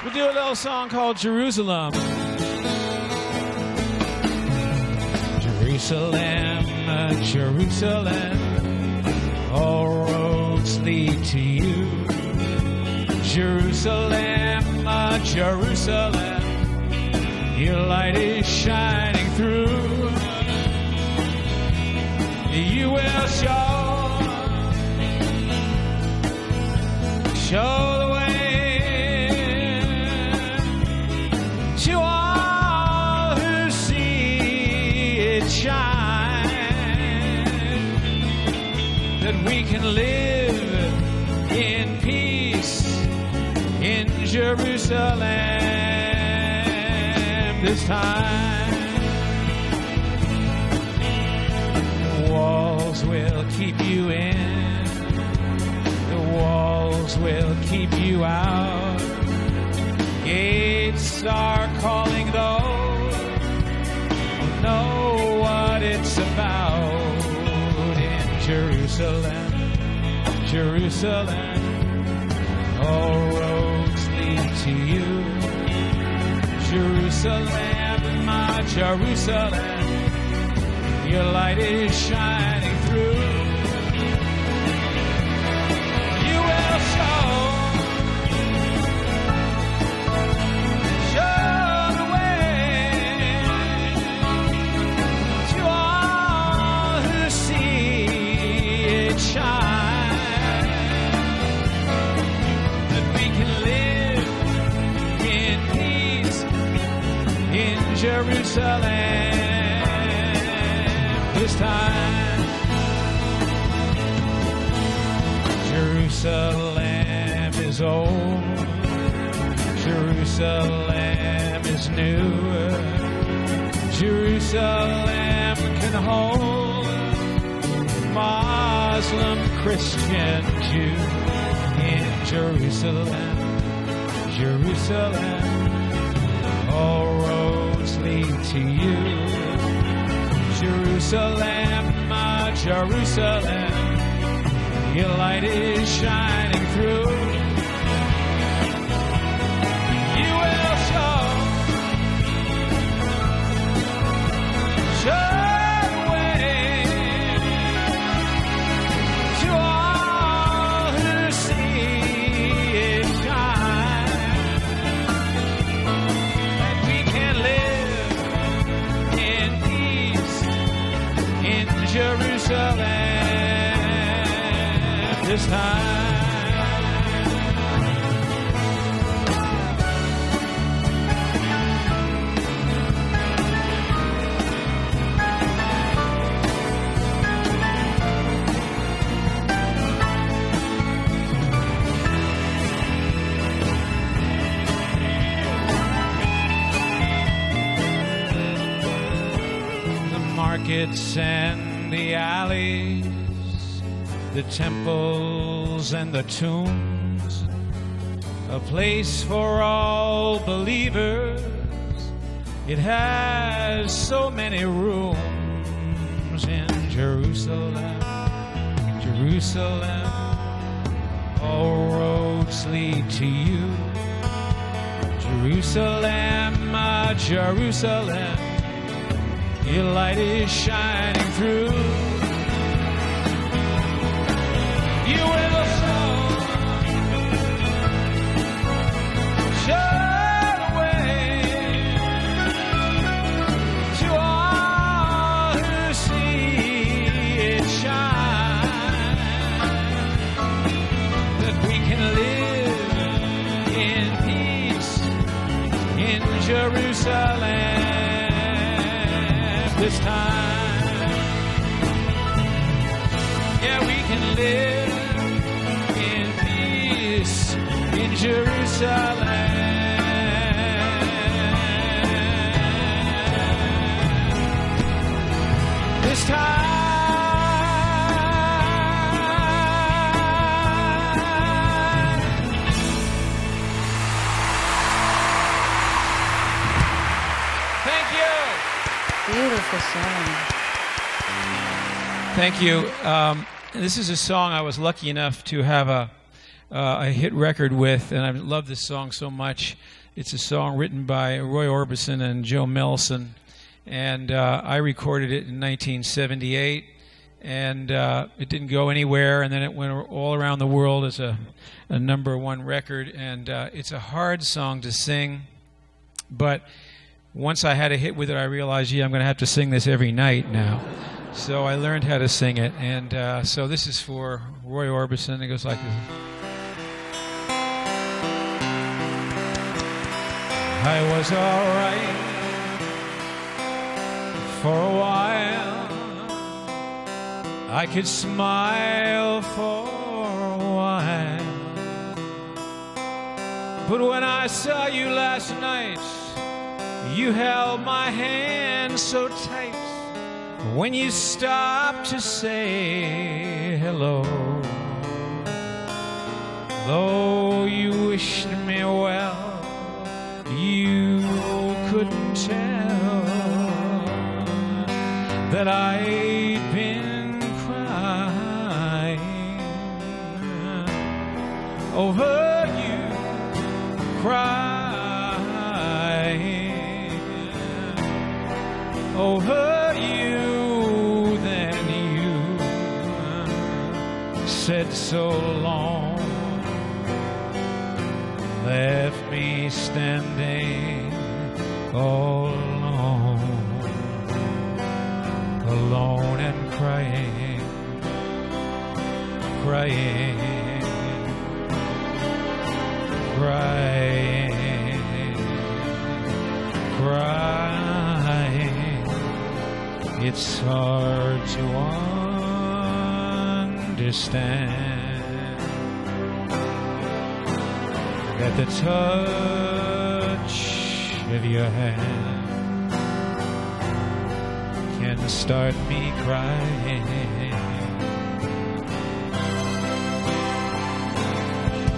We'll do a little song called Jerusalem. Jerusalem, Jerusalem, all roads lead to you. Jerusalem, Jerusalem, your light is shining through. You will show the way to all who see it shine, that we can live in peace in Jerusalem this time. The walls will keep you in, the walls will keep you out. Gates are calling those who know what it's about. In Jerusalem, Jerusalem, all roads lead to you. Jerusalem, my Jerusalem, your light is shining through. You will show the way to all who see it shine, that we can live in peace in Jerusalem this time. Jerusalem is old, Jerusalem is new. Jerusalem can hold Muslim, Christian, Jew. In Jerusalem, Jerusalem, all roads lead to you. Jerusalem, my Jerusalem, your light is shining through. You will show the way to all who see it shine, that we can live in peace in Jerusalem this time. The markets and the alleys, the temples and the tombs, a place for all believers. It has so many rooms in Jerusalem, Jerusalem, all roads lead to you. Jerusalem, my Jerusalem, your light is shining through. You will show the way to all who see it shine, that we can live in peace in Jerusalem this time. Yeah, we can live in Jerusalem this time. Thank you. Beautiful song. Thank you. This is a song I was lucky enough to have a a hit record with, and I love this song so much. It's a song written by Roy Orbison and Joe Melson, and I recorded it in 1978, and it didn't go anywhere, and then it went all around the world as a #1 record, and it's a hard song to sing, but once I had a hit with it, I realized, I'm going to have to sing this every night now. So I learned how to sing it, and so this is for Roy Orbison. It goes like this. I was all right for a while. I could smile for a while. But when I saw you last night, you held my hand so tight. When you stopped to say hello, though you wished me well, you couldn't tell that I'd been crying over you, crying over you. Then you said so long, left me standing all alone, alone and crying, crying, crying, crying. It's hard to understand at the touch of your hand can start me crying.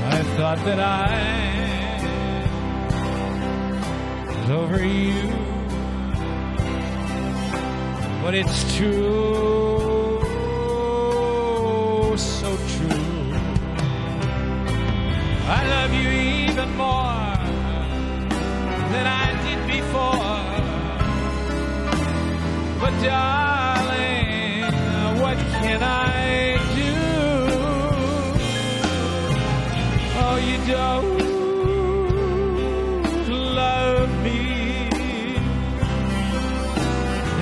I thought that I was over you, but it's true, so true. I love you even more than I did before. But darling, what can I do? Oh, you don't love me,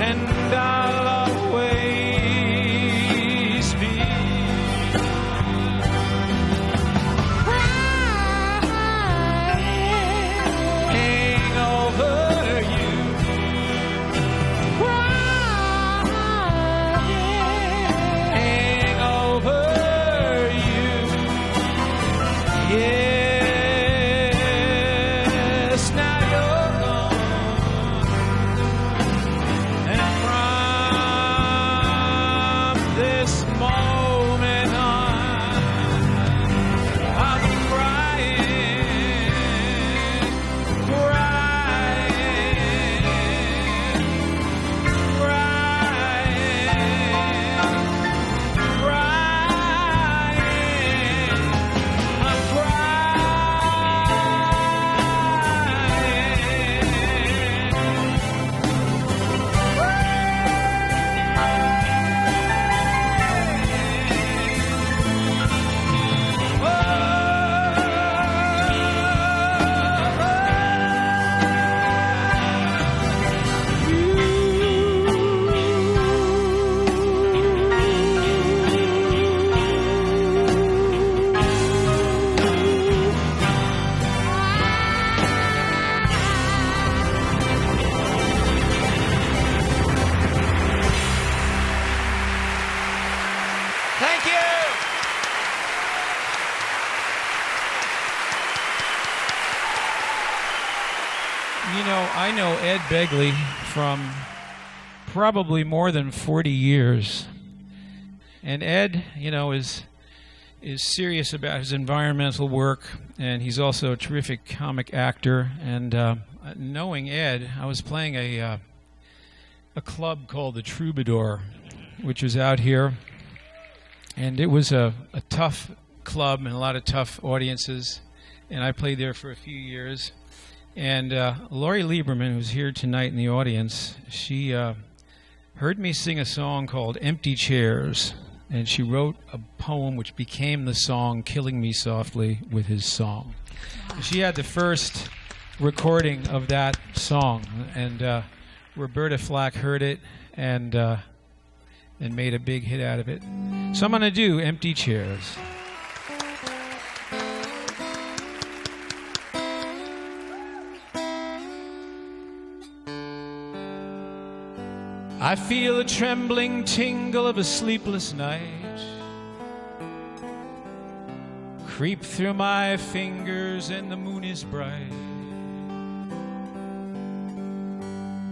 and I'll always be I know Ed Begley from probably more than 40 years. And Ed, is serious about his environmental work, and he's also a terrific comic actor. And knowing Ed, I was playing a club called the Troubadour, which was out here, and it was a tough club and a lot of tough audiences, and I played there for a few years. And Lori Lieberman, who's here tonight in the audience, she heard me sing a song called Empty Chairs, and she wrote a poem which became the song Killing Me Softly with His Song. She had the first recording of that song, and Roberta Flack heard it and made a big hit out of it. So I'm going to do Empty Chairs. I feel a trembling tingle of a sleepless night creep through my fingers, and the moon is bright.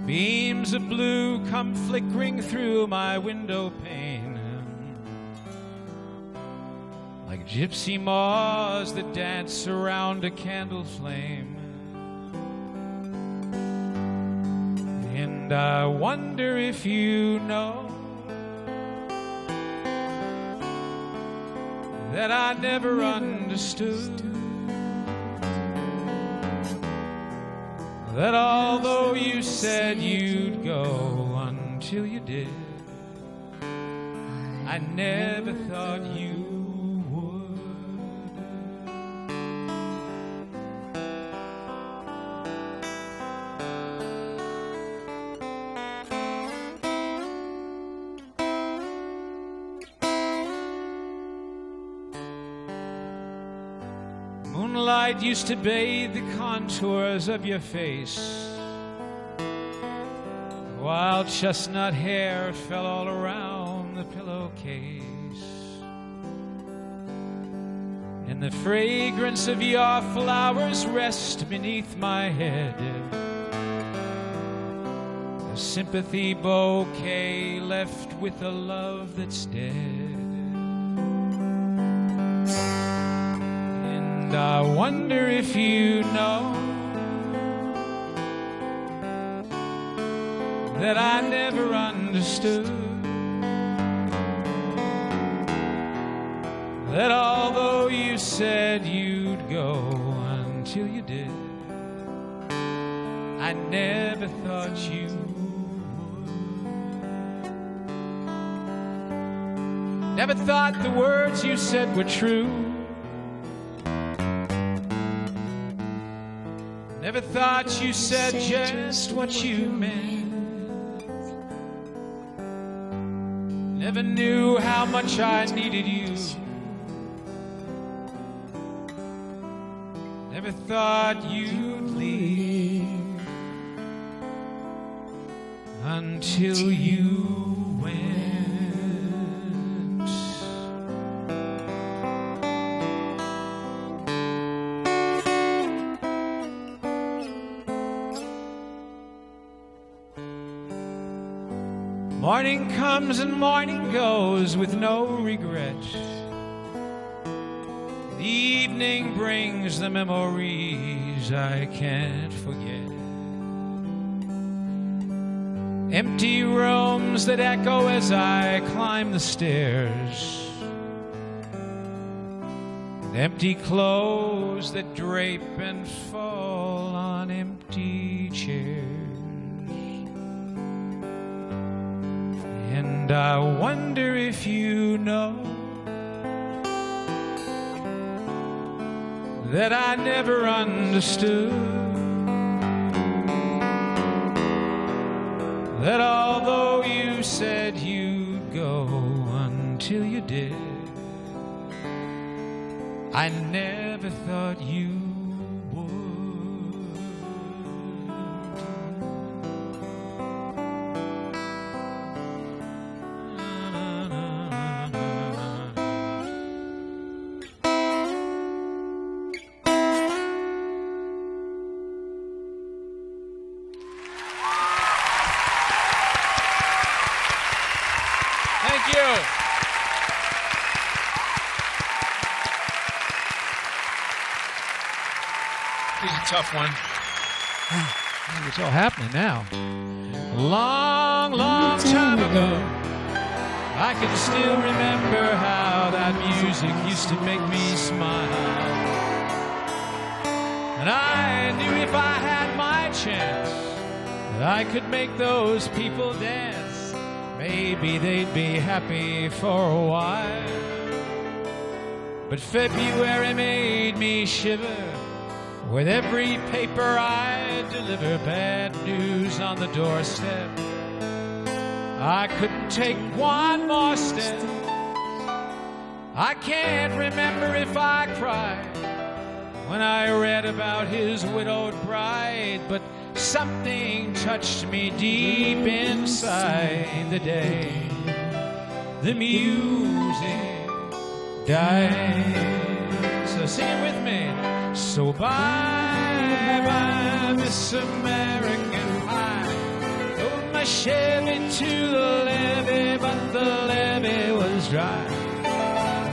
Beams of blue come flickering through my window pane, like gypsy moths that dance around a candle flame. And I wonder if you know that I never understood that although you said you'd go until you did, I never thought you would. Moonlight used to bathe the contours of your face. Wild chestnut hair fell all around the pillowcase, and the fragrance of your flowers rest beneath my head. A sympathy bouquet left with a love that's dead. And I wonder if you know that I never understood that although you said you'd go until you did, I never thought you would. Never thought the words you said were true. Never thought you said just what you meant. Never knew how much I needed you. Never thought you'd leave until you went. Morning comes and morning goes with no regret. The evening brings the memories I can't forget. Empty rooms that echo as I climb the stairs, and empty clothes that drape and fall on empty chairs. And I wonder if you know that I never understood that although you said you'd go until you did, I never thought you would. Thank you. This is a tough one. It's all happening now. Long, long time ago, I I can still remember how that music used to make me smile. And I knew if I had my chance that I could make those people dance. Maybe they'd be happy for a while. But February made me shiver with every paper I deliver. Bad news on the doorstep. I couldn't take one more step. I can't remember if I cried when I read about his widowed bride, but something touched me deep inside the day the music died. So sing it with me. So bye-bye, Miss American Pie. Rode my Chevy to the levee, but the levee was dry.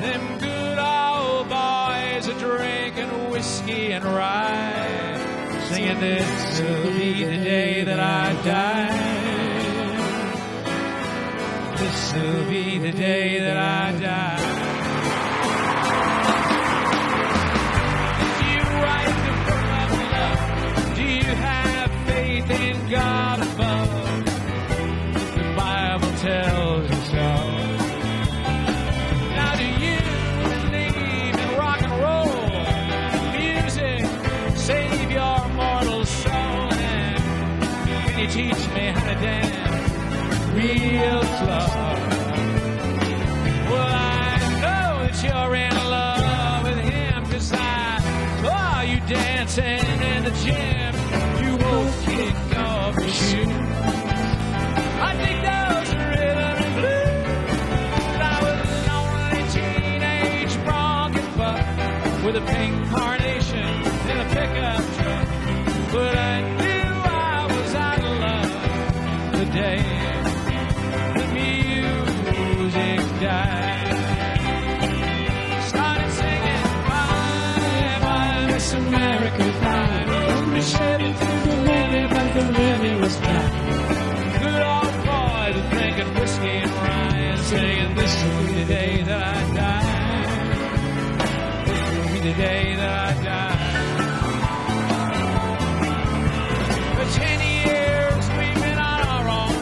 Them good old boys are drinking whiskey and rye, singing this will be the day that I die. This will be the day that I die. In God above, the Bible tells us so. Now do you believe in rock and roll? Music save your mortal soul. And can you teach me how to dance real slow? Well, I know that you're in love with him, 'cause I saw you dancing in the gym. You both kick off your shoes. I think those rhythm and blues. I was a lonely teenage bronc and buck with a pink carnation in a pickup truck. But I knew I was out of love the day the music died. Started singing bye-bye, Miss America Pie. Rode me Chevy through the levee, but the levee was dry. Good old boys were drinking whiskey and rye and saying this will be the day that I die. This will be the day that I die. For 10 years we've been on our own.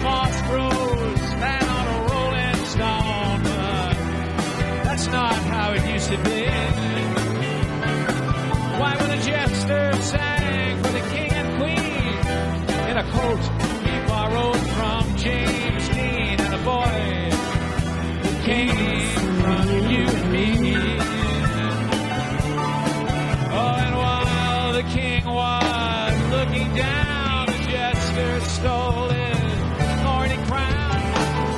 Moss grows fat on a rolling stone, but that's not how it used to be. Why, when a jester sang for the king and queen in a coat he borrowed from James Dean, and a boy who came from you and me. Oh, and while the king was looking down, the jester stole his thorny crown.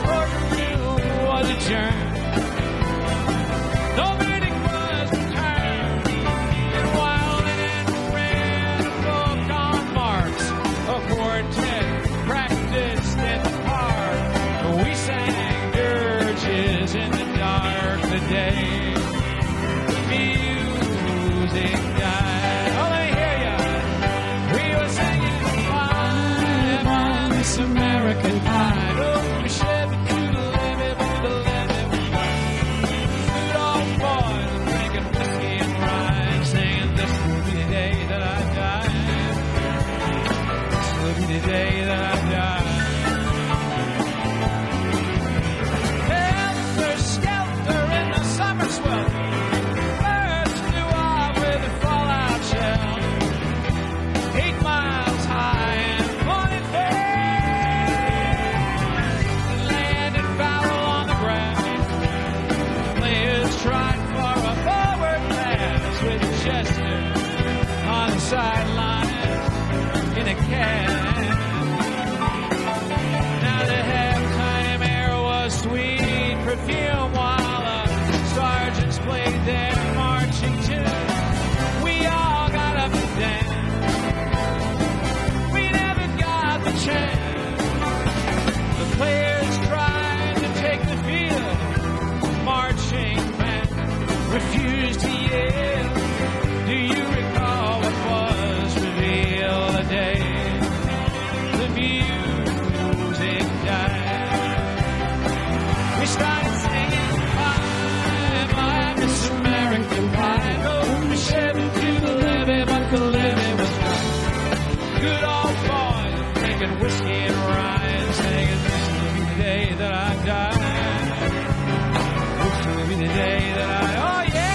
Courtroom was adjourned. No verdict was returned. And while the men read a book on Marx, a quartet practiced in the park, we sang dirges in the dark the day the music died. Oh, let me hear ya. We were singing bye-bye, Miss American Pie. Oh, we Chevy to the levee, but the levee was dry. Good old boys drinking whiskey and rye, saying this will be the day that I die. This will be the day that I die. Helter skelter in the summer swelter, birds flew off with a fallout shell. 8 miles high and 20 feet. and rhyme, singing this will be the day that I die. This will be the day that I, oh yeah!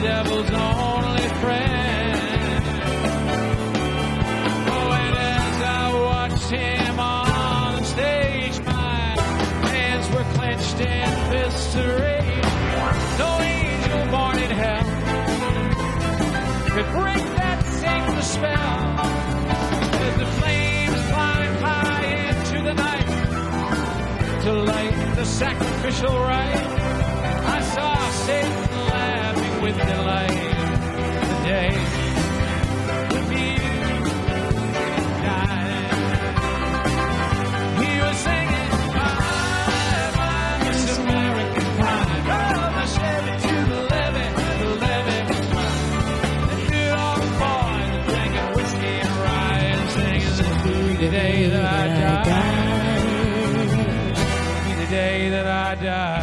Devil's only friend. Oh, and as I watched him on stage, my hands were clenched in fists arrayed. No angel born in hell could break that sacred spell. As the flames climbed high into the night to light the sacrificial rite, I saw Satan laughing with delight the day the music died. He was singing, I'm Miss American Pie. Oh, the Chevy to the levee was mine. The good old boy drinking whiskey and rye and singing, this will be the day that I die. This will be the day that I die.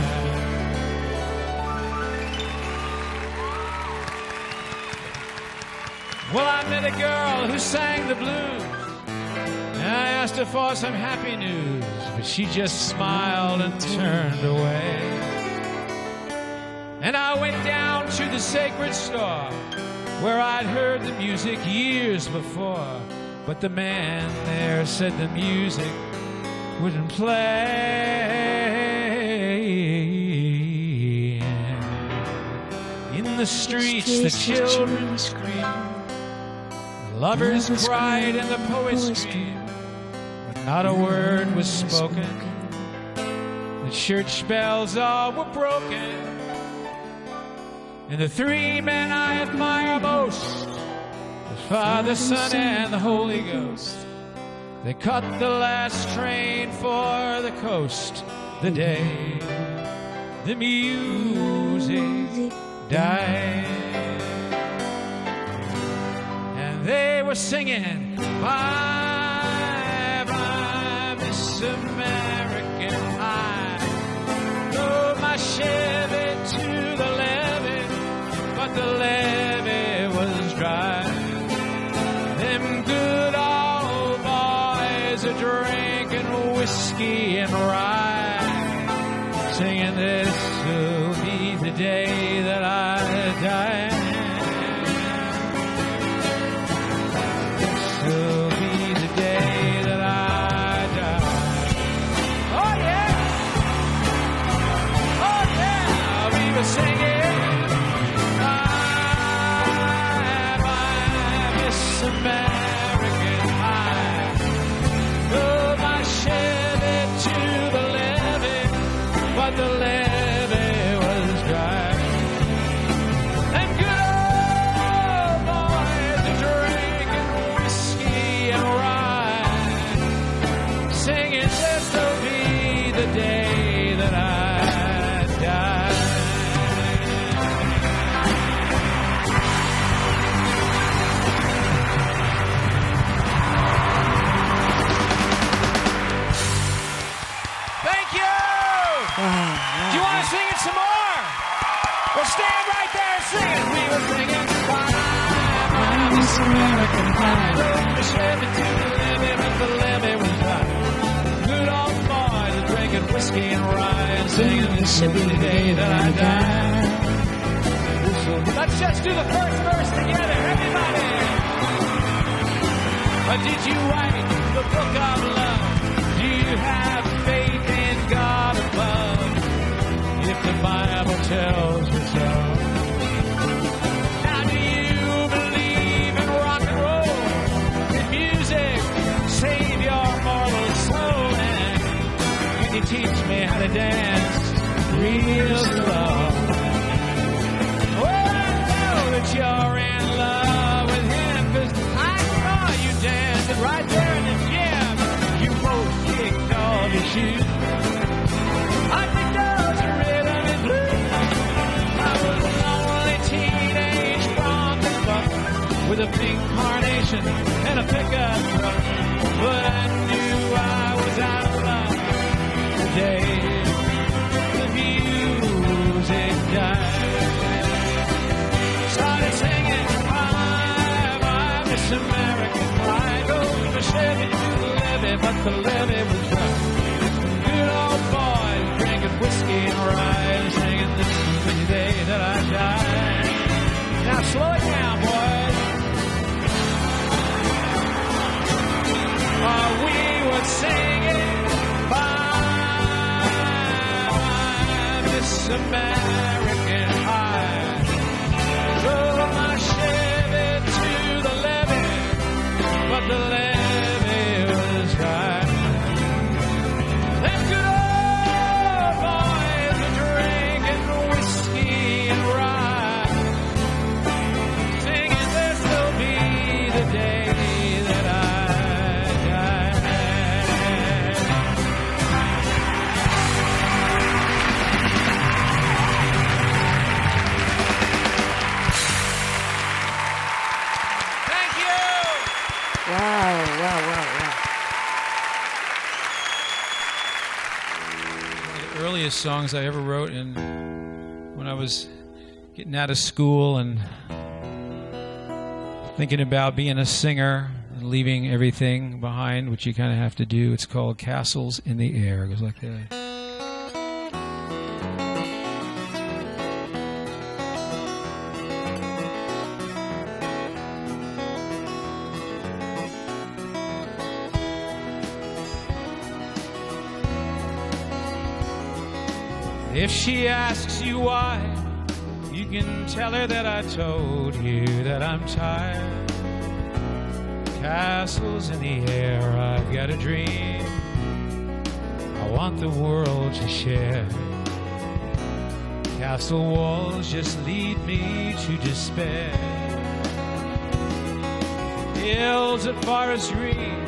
Well, I met a girl who sang the blues, and I asked her for some happy news, but she just smiled and turned away. And I went down to the sacred store, where I'd heard the music years before, but the man there said the music wouldn't play. In the streets, the children screamed. Lovers cried and the poets screamed, but not a word was spoken. The church bells all were broken, and the three men I admire most, the Father, Son, and the Holy Ghost, they cut the last train for the coast the day the music died. They were singing, bye, bye, Miss American Pie. Drove my Chevy to the levee, but the levee was dry. Them good old boys are drinking whiskey and rye, singing, this will be the day that I die. Will be the day that I die. Oh yeah, oh yeah. We were singing, bye, Miss American Pie. Drove my Chevy to the I drove the Chevy to the levee, but the levee was dry. Good old boys are drinking whiskey and rye and singing this should be the day that I die. Let's just do the first verse together, everybody. Did you write the book of love? Do you have faith in God above? If the Bible tells you so. Now do you believe in rock and roll? Can music save your mortal soul? And can you teach me how to dance real slow? That you're in love with him, 'cause I saw you dancing right there in the gym. You both kicked off your shoes. I picked up the rhythm and blues. I was a lonely teenage Bronco buck with a pink carnation and a pickup truck, but I knew I was out of luck the day the music died. Started singing, I'm Miss American Pie. Go to the Chevy to the levee, but the levee was dry. Good old boys drinking whiskey and rye and singing this is the day that I die. Now slow it down, boys. We were singing, I'm Miss American Pie. Drove my Chevy to the levee, but the levee was dry. Them good old boys were drinking whiskey and rye, singing this will be the day that I die. Wow. One of the earliest songs I ever wrote, and when I was getting out of school and thinking about being a singer and leaving everything behind, which you kind of have to do. It's called Castles in the Air. It goes like that. If she asks you why, you can tell her that I told you that I'm tired. Castles in the air, I've got a dream I want the world to share. Castle walls just lead me to despair. Hills of forest green,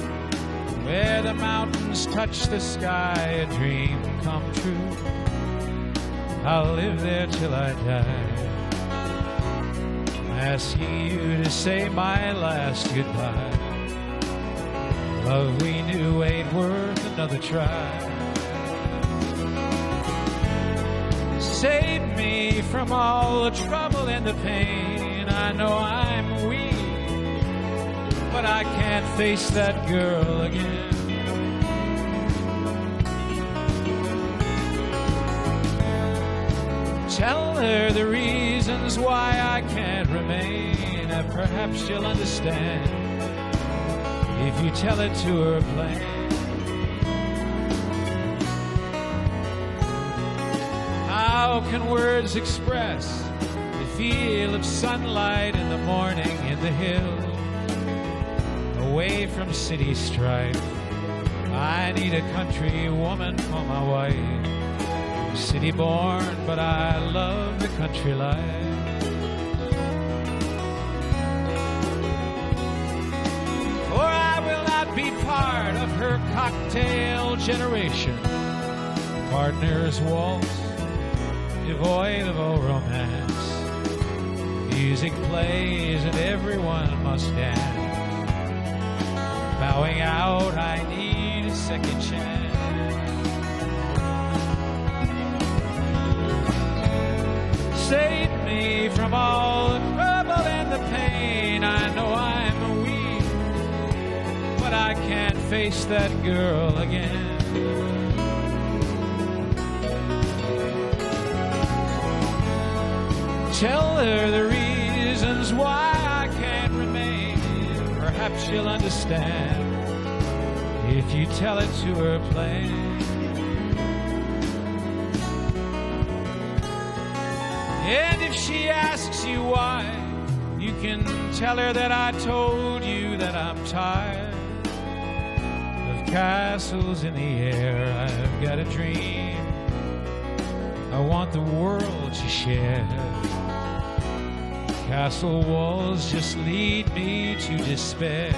where the mountains touch the sky, a dream come true. I'll live there till I die, asking you to say my last goodbye. Love we knew ain't worth another try. Save me from all the trouble and the pain. I know I'm weak, but I can't face that girl again. Tell her the reasons why I can't remain, and perhaps she'll understand if you tell it to her plain. How can words express the feel of sunlight in the morning in the hills, away from city strife? I need a country woman for my wife. City born, but I love the country life. For I will not be part of her cocktail generation. Partners waltz, devoid of all romance. Music plays and everyone must dance. Bowing out, I need a second chance. Save me from all the trouble and the pain. I know I'm weak, that I can't face that girl again. Tell her the reasons why I can't remain. Perhaps she'll understand if you tell it to her plain. And if she asks you why, you can tell her that I told you that I'm tired of castles in the air. I've got a dream I want the world to share. Castle walls just lead me to despair.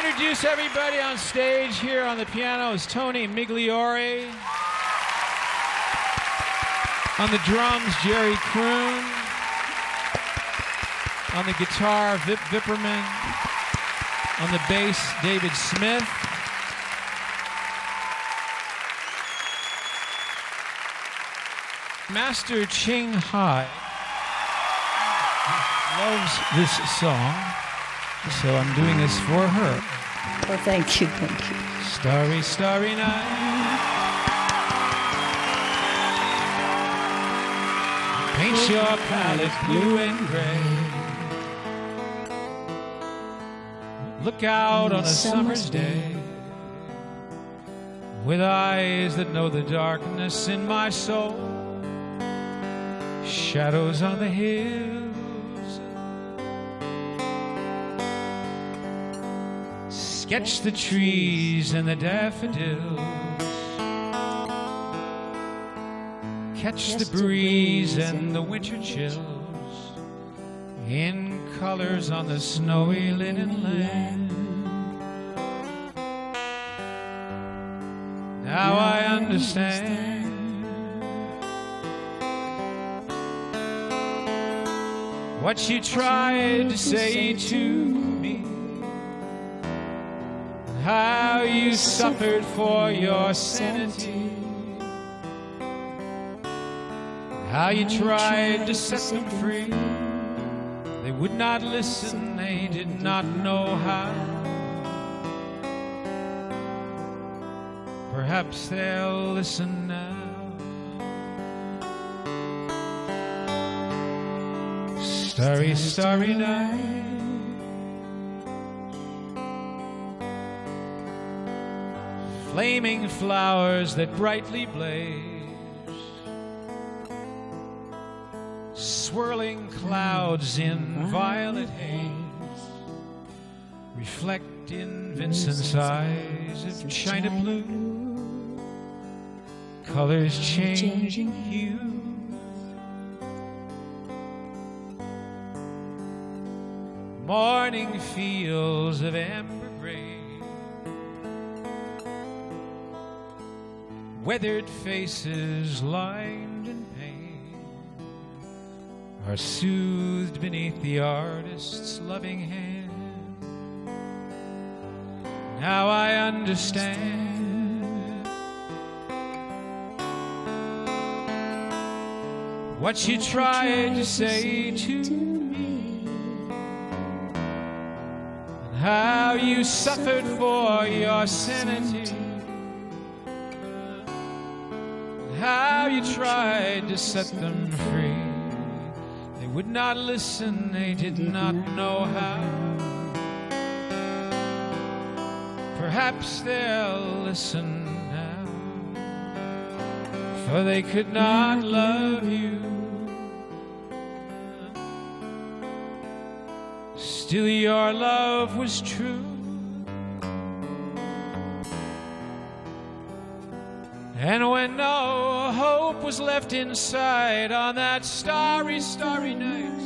Introduce everybody on stage. Here on the piano is Tony Migliore. On the drums, Jerry Kroon. On the guitar, Vip Vipperman. On the bass, David Smith. Master Ching Hai loves this song, so I'm doing this for her. Oh, thank you, thank you. Starry, starry night. Paint your palette blue and gray. Look out on a summer's day with eyes that know the darkness in my soul. Shadows on the hills. Sketch the trees and the daffodils. Catch the breeze and the winter chills in colors on the snowy linen land. Now I understand what you tried to say to me. How you suffered for your sanity. How you tried to set them free. They would not listen, they did not know how. Perhaps they'll listen now. Starry, starry night. Flaming flowers that brightly blaze. Swirling clouds in violet haze. Reflect in Vincent's eyes of china blue. Colors changing hue. Morning fields of amber gray. Weathered faces lined in pain are soothed beneath the artist's loving hand. Now I understand what you tried to say to me, and how you suffered for your sanity. How you tried to set them free. They would not listen, they did not know how. Perhaps they'll listen now, for they could not love you. Still your love was true. And when no hope was left inside on that starry, starry night,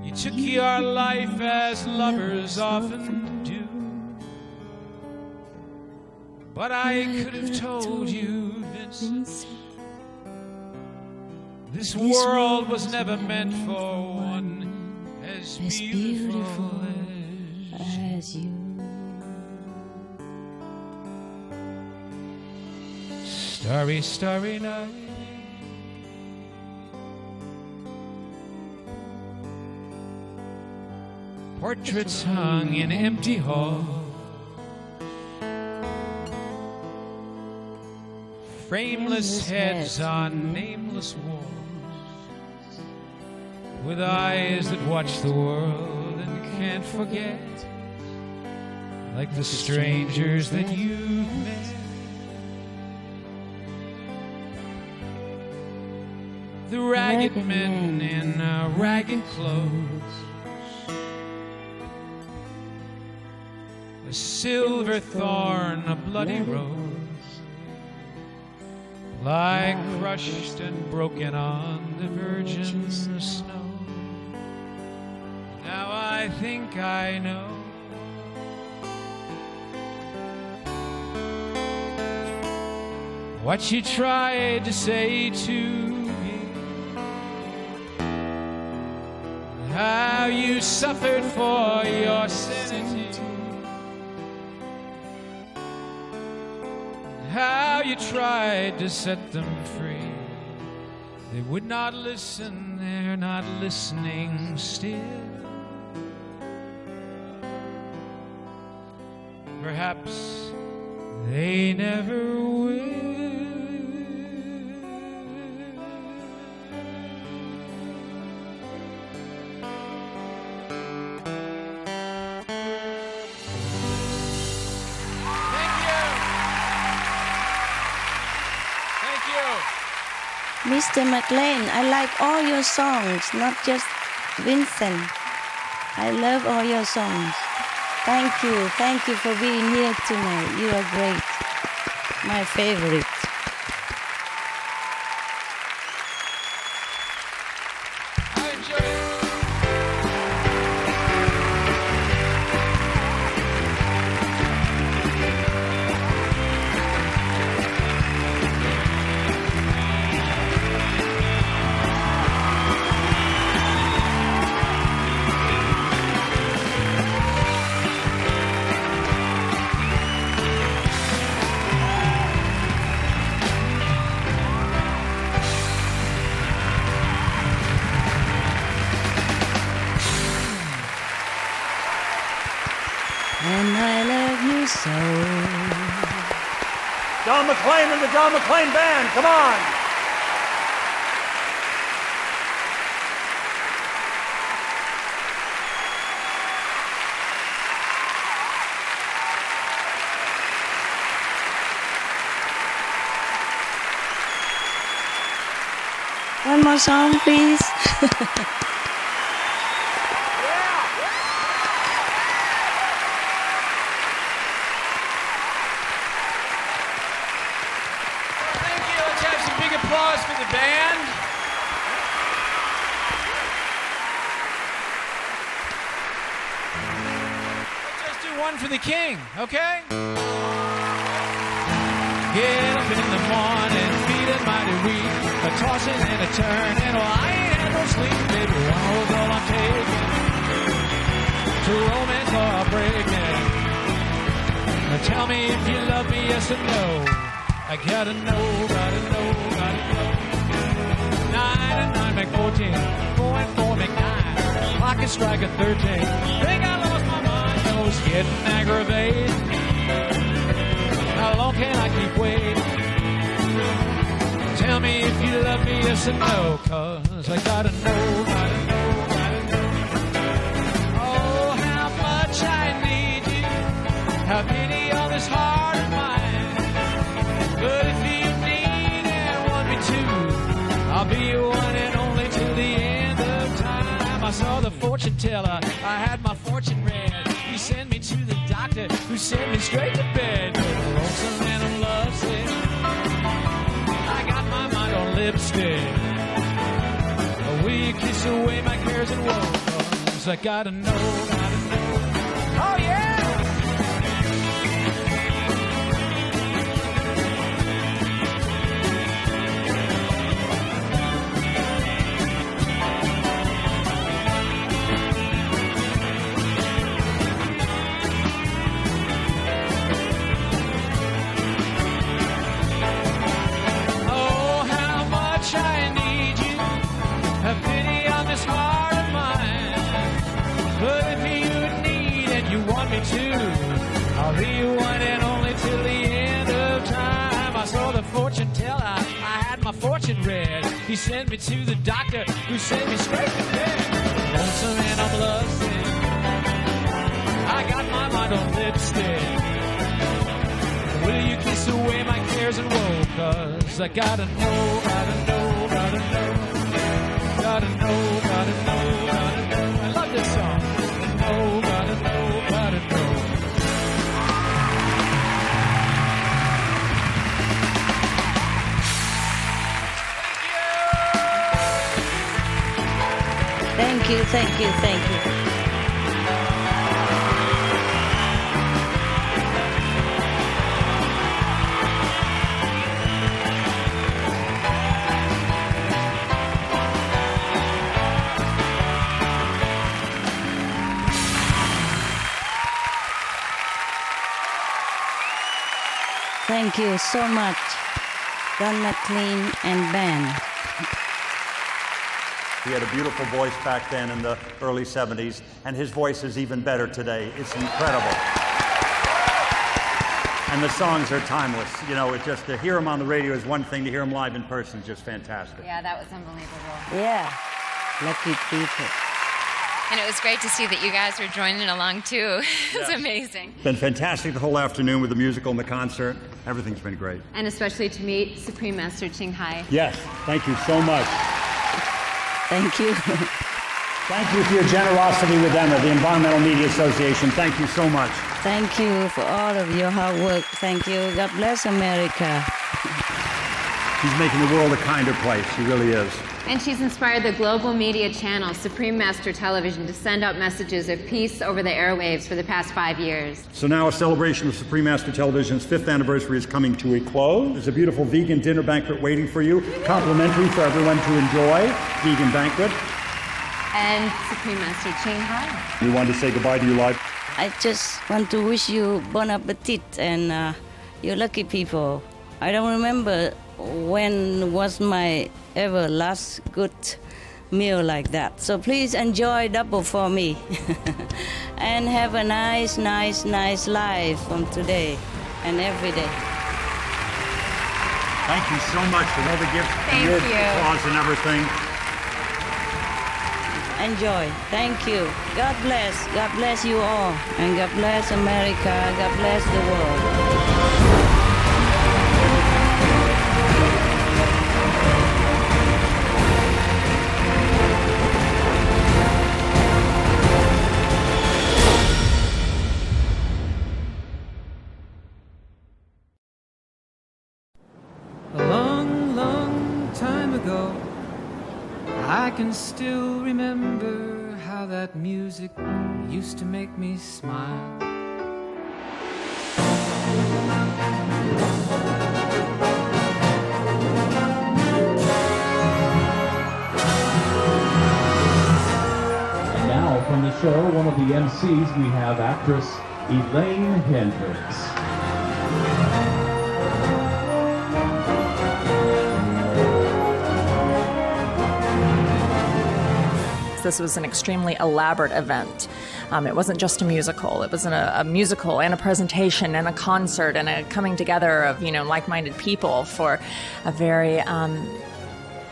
You took your life as lovers often do. But I could have told you, Vincent, this world was never meant for one as beautiful as you. Starry, starry night. Portraits hung in empty halls. Frameless heads on nameless walls. With eyes that watch the world and can't forget. Like the strangers that you've met. The ragged men in ragged clothes. A silver thorn, a bloody rose. Lie crushed and broken on the virgin snow. Now I think I know. What you tried to say to me, how you suffered for your sanity, how you tried to set them free. They would not listen, they're not listening still. Perhaps they never will. Mr. McLean, I like all your songs, not just Vincent. I love all your songs. Thank you for being here tonight. You are great. My favorite. And I love you so. Don McLean and the Don McLean Band, come on. One more song, please. Applause for the band. Let's just do one for the king, okay? Get up in the morning, feeling mighty weak, a tossing and a turning. Well, I ain't had no sleep, baby. One was all I'm taking. To romance or a breaking. Now tell me if you love me, yes or no. I gotta know, gotta know, gotta know. 9 and 9 make 14, 4 and 4 make 9. I can strike a 13. Think I lost my mind, I was getting aggravated. How long can I keep waiting? Tell me if you love me, yes or no. 'Cause I gotta know, gotta know, gotta know. Oh, how much I need you. Have pity on this heart of mine. But if you need and want me to, I'll be your one and only till the end of time. I saw the fortune teller, I had my fortune read. He sent me to the doctor, who sent me straight to bed. I'm lonesome and I'm lovesick. I got my mind on lipstick. Will you kiss away my cares and woes? 'cause I gotta know. Oh yeah! Oh, how much I need you. Have pity on this heart of mine. But if you need and you want me to, I'll be one and only till the end of time. I saw the fortune teller, I had my fortune read. He sent me to the doctor, who sent me straight to bed. Lonesome and I'm lovesick, I got my mind on lipstick. Will you kiss away my cares and woe? 'Cause I gotta know, gotta know, gotta know. Gotta know, gotta know, gotta know. I love this song. Gotta know, gotta know. Thank you, thank you, thank you. Thank you so much, Don McLean and band. He had a beautiful voice back then in the early 70s, and his voice is even better today. It's incredible. And the songs are timeless. You know, it's just to hear him on the radio is one thing, to hear him live in person is just fantastic. Yeah, that was unbelievable. Yeah, lucky people. And it was great to see that you guys were joining along too. It's amazing. It's been fantastic the whole afternoon with the musical and the concert. Everything's been great. And especially to meet Supreme Master Ching Hai. Yes, thank you so much. Thank you. Thank you for your generosity with Emma, the Environmental Media Association. Thank you so much. Thank you for all of your hard work. Thank you. God bless America. She's making the world a kinder place. She really is. And she's inspired the global media channel, Supreme Master Television, to send out messages of peace over the airwaves for the past 5 years. So now a celebration of Supreme Master Television's 5th anniversary is coming to a close. There's a beautiful vegan dinner banquet waiting for you, complimentary for everyone to enjoy, vegan banquet. And Supreme Master Ching Hai. We wanted to say goodbye to you live. I just want to wish you bon appetit and you're lucky people. I don't remember when was my ever last good meal like that. So please enjoy double for me. And have a nice life from today and every day. Thank you so much for all the gifts Thank and your you. applause and everything. Enjoy. Thank you. God bless. God bless you all. And God bless America. God bless the world. A long, long time ago, I can still remember how that music used to make me smile. And now from the show, one of the MCs, we have actress Elaine Hendricks. This was an extremely elaborate event. It wasn't just a musical. It was a musical and a presentation and a concert and a coming together of, like-minded people for a very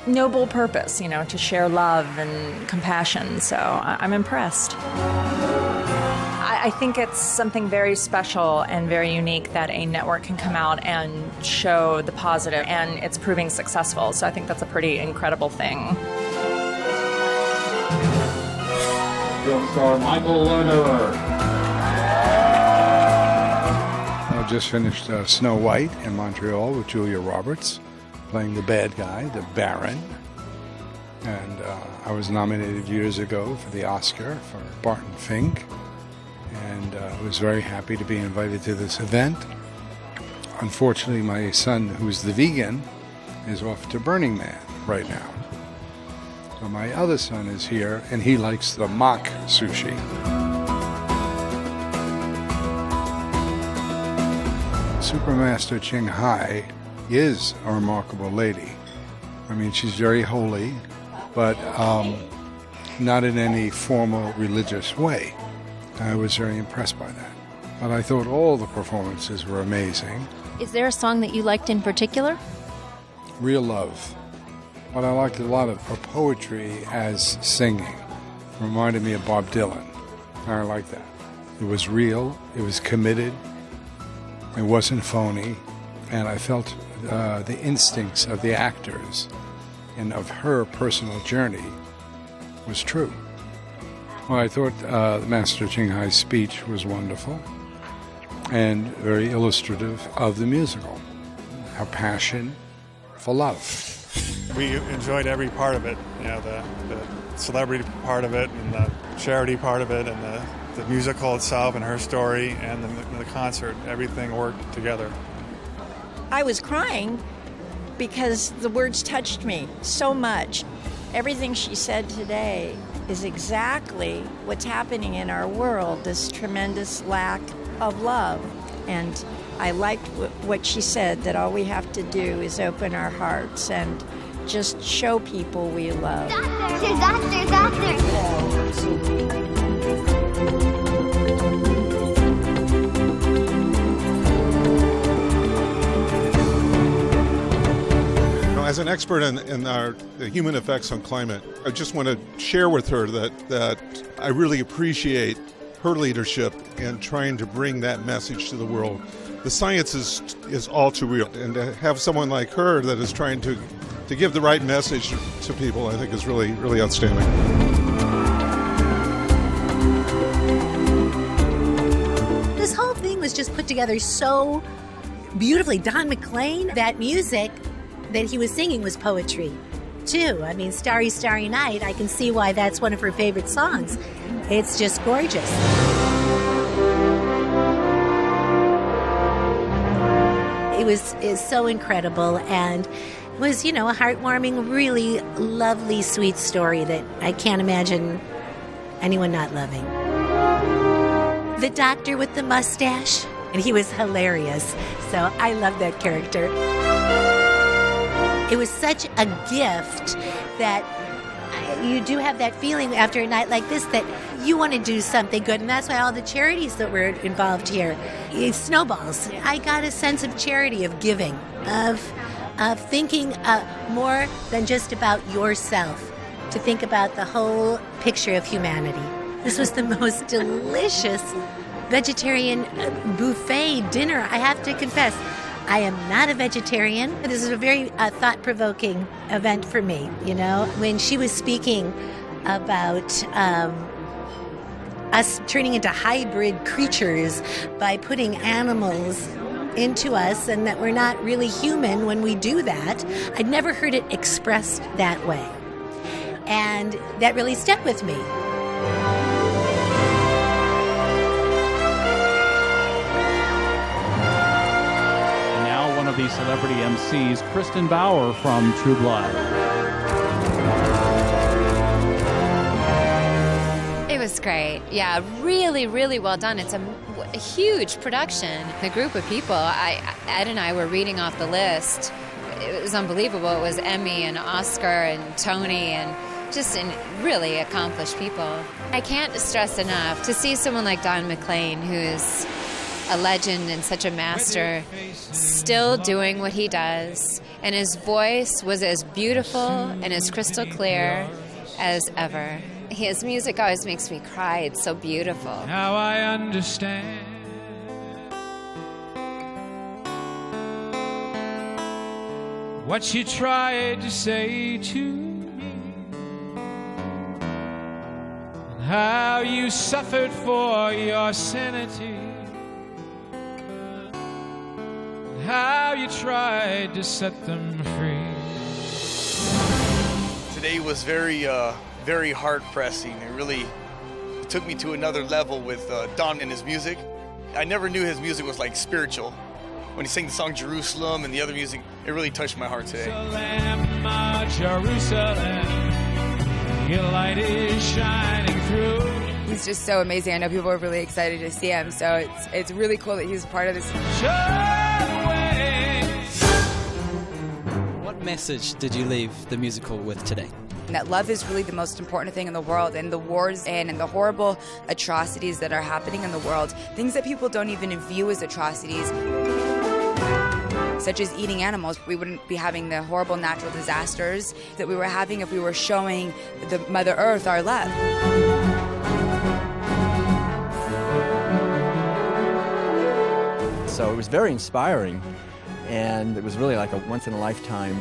noble purpose, to share love and compassion. So I'm impressed. I think it's something very special and very unique that a network can come out and show the positive, and it's proving successful. So I think that's a pretty incredible thing. Film star Michael Lerner. I just finished Snow White in Montreal with Julia Roberts, playing the bad guy, the Baron. And I was nominated years ago for the Oscar for Barton Fink. And I was very happy to be invited to this event. Unfortunately, my son, who's the vegan, is off to Burning Man right now. So my other son is here, and he likes the mock sushi. Supermaster Ching Hai is a remarkable lady. I mean, she's very holy, but not in any formal religious way. I was very impressed by that. But I thought all the performances were amazing. Is there a song that you liked in particular? Real Love. But I liked a lot of her poetry as singing. Reminded me of Bob Dylan. I like that. It was real, it was committed, it wasn't phony, and I felt the instincts of the actors and of her personal journey was true. Well, I thought Master Ching Hai's speech was wonderful and very illustrative of the musical. Her passion for love. We enjoyed every part of it, you know, the celebrity part of it and the charity part of it and the musical itself and her story and the concert. Everything worked together. I was crying because the words touched me so much. Everything she said today is exactly what's happening in our world, this tremendous lack of love. And I liked what she said, that all we have to do is open our hearts and just show people we love. As an expert in the human effects on climate, I just want to share with her that I really appreciate her leadership in trying to bring that message to the world. The science is all too real, and to have someone like her that is trying to give the right message to people, I think is really, really outstanding. This whole thing was just put together so beautifully. Don McLean, that music that he was singing was poetry, too. I mean, Starry, Starry Night, I can see why that's one of her favorite songs. It's just gorgeous. Is so incredible and was, you know, a heartwarming, really lovely, sweet story that I can't imagine anyone not loving. The doctor with the mustache, and he was hilarious, so I love that character. It was such a gift that you do have that feeling after a night like this that you want to do something good, and that's why all the charities that were involved here, it snowballs. I got a sense of charity, of giving, of thinking more than just about yourself, to think about the whole picture of humanity. This was the most delicious vegetarian buffet dinner, I have to confess. I am not a vegetarian. This is a very thought-provoking event for me, you know. When she was speaking about us turning into hybrid creatures by putting animals into us and that we're not really human when we do that, I'd never heard it expressed that way. And that really stuck with me. The celebrity MCs, Kristen Bauer from True Blood. It was great. Yeah, really, really well done. It's a huge production. The group of people, Ed and I were reading off the list. It was unbelievable. It was Emmy and Oscar and Tony and just really accomplished people. I can't stress enough to see someone like Don McLean, who's a legend and such a master, still doing what he does. And his voice was as beautiful and as crystal clear as ever. His music always makes me cry. It's so beautiful. Now I understand what you tried to say to me, and how you suffered for your sanity, how you tried to set them free. Today was very heart-pressing. It really took me to another level with Don and his music. I never knew his music was like spiritual. When he sang the song Jerusalem and the other music, it really touched my heart today. Jerusalem, your light is shining through. He's just so amazing. I know people are really excited to see him, so it's really cool that he's a part of this. What message did you leave the musical with today? That love is really the most important thing in the world, and the wars and the horrible atrocities that are happening in the world, things that people don't even view as atrocities, such as eating animals. We wouldn't be having the horrible natural disasters that we were having if we were showing the Mother Earth our love. So it was very inspiring, and it was really like a once-in-a-lifetime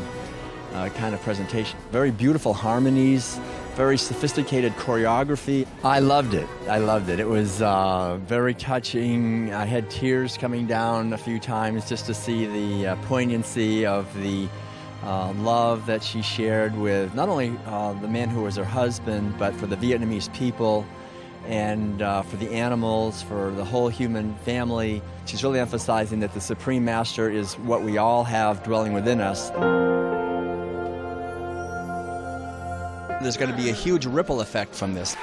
kind of presentation. Very beautiful harmonies, very sophisticated choreography. I loved it. It was very touching. I had tears coming down a few times just to see the poignancy of the love that she shared with not only the man who was her husband, but for the Vietnamese people and for the animals, for the whole human family. She's really emphasizing that the Supreme Master is what we all have dwelling within us. There's going to be a huge ripple effect from this.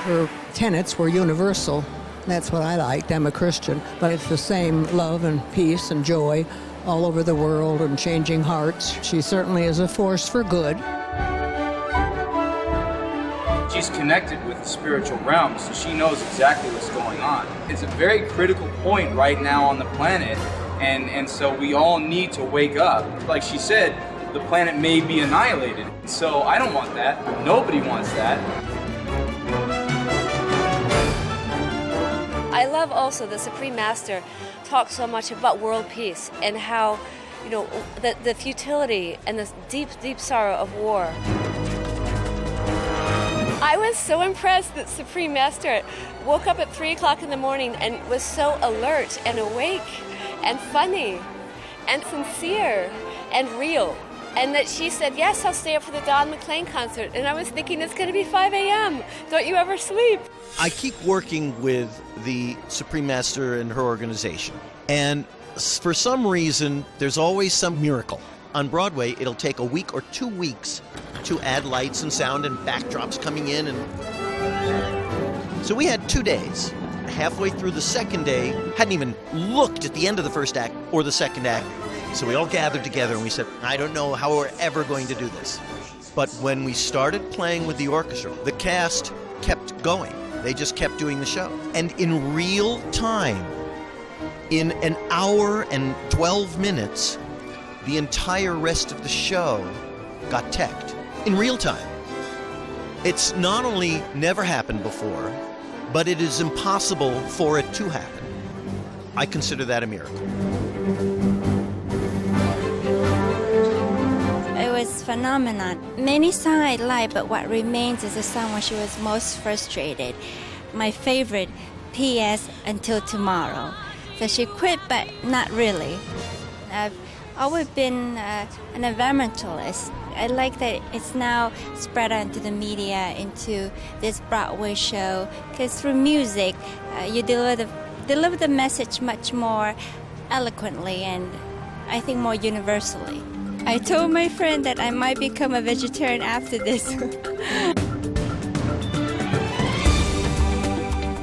Her tenets were universal. That's what I liked. I'm a Christian, but it's the same love and peace and joy all over the world and changing hearts. She certainly is a force for good. She's connected with the spiritual realm, so she knows exactly what's going on. It's a very critical point right now on the planet, and so we all need to wake up. Like she said, the planet may be annihilated. So I don't want that. Nobody wants that. I love also the Supreme Master talks so much about world peace and how, the futility and the deep, deep sorrow of war. I was so impressed that Supreme Master woke up at 3 o'clock in the morning and was so alert and awake and funny and sincere and real. And that she said, yes, I'll stay up for the Don McLean concert. And I was thinking, it's going to be 5 a.m. Don't you ever sleep? I keep working with the Supreme Master and her organization. And for some reason, there's always some miracle. On Broadway, it'll take a week or 2 weeks to add lights and sound and backdrops coming in. And so we had 2 days. Halfway through the second day, hadn't even looked at the end of the first act or the second act. So we all gathered together and we said, I don't know how we're ever going to do this. But when we started playing with the orchestra, the cast kept going. They just kept doing the show. And in real time, in an hour and 12 minutes, the entire rest of the show got teched. In real time. It's not only never happened before, but it is impossible for it to happen. I consider that a miracle. It was phenomenal. Many songs I like, but what remains is the song when she was most frustrated. My favorite, P.S. Until Tomorrow. So she quit, but not really. I've always been an environmentalist. I like that it's now spread out into the media, into this Broadway show, because through music, you deliver the message much more eloquently and I think more universally. I told my friend that I might become a vegetarian after this.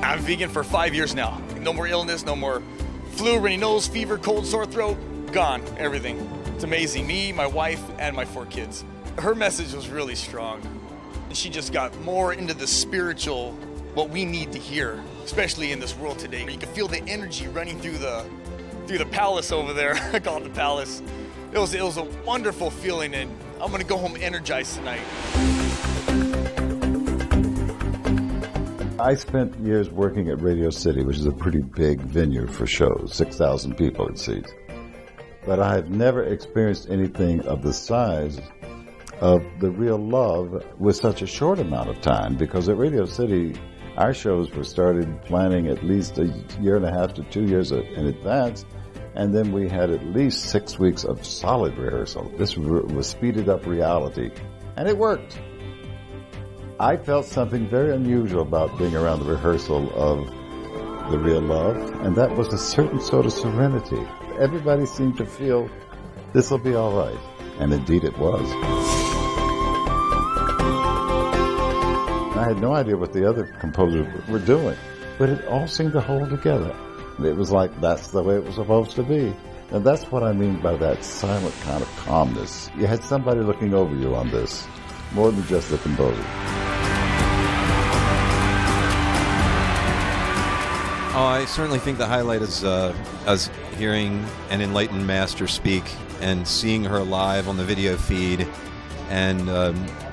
I'm vegan for 5 years now. No more illness, no more flu, runny nose, fever, cold, sore throat, gone, everything. It's amazing. Me, my wife, and my 4 kids. Her message was really strong. She just got more into the spiritual, what we need to hear, especially in this world today. You can feel the energy running through the palace over there. I call it the palace. It was a wonderful feeling, and I'm gonna go home energized tonight. I spent years working at Radio City, which is a pretty big venue for shows, 6,000 people it seats. But I have never experienced anything of the size of the real love with such a short amount of time, because at Radio City, our shows were started planning at least a year and a half to 2 years in advance, And then we had at least 6 weeks of solid rehearsal. This was speeded up reality, and it worked. I felt something very unusual about being around the rehearsal of The Real Love, and that was a certain sort of serenity. Everybody seemed to feel this will be all right, and indeed it was. I had no idea what the other composers were doing, but it all seemed to hold together. It was like that's the way it was supposed to be. And that's what I mean by that silent kind of calmness. You had somebody looking over you on this, more than just the composer. Oh, I certainly think the highlight is us hearing an enlightened master speak and seeing her live on the video feed and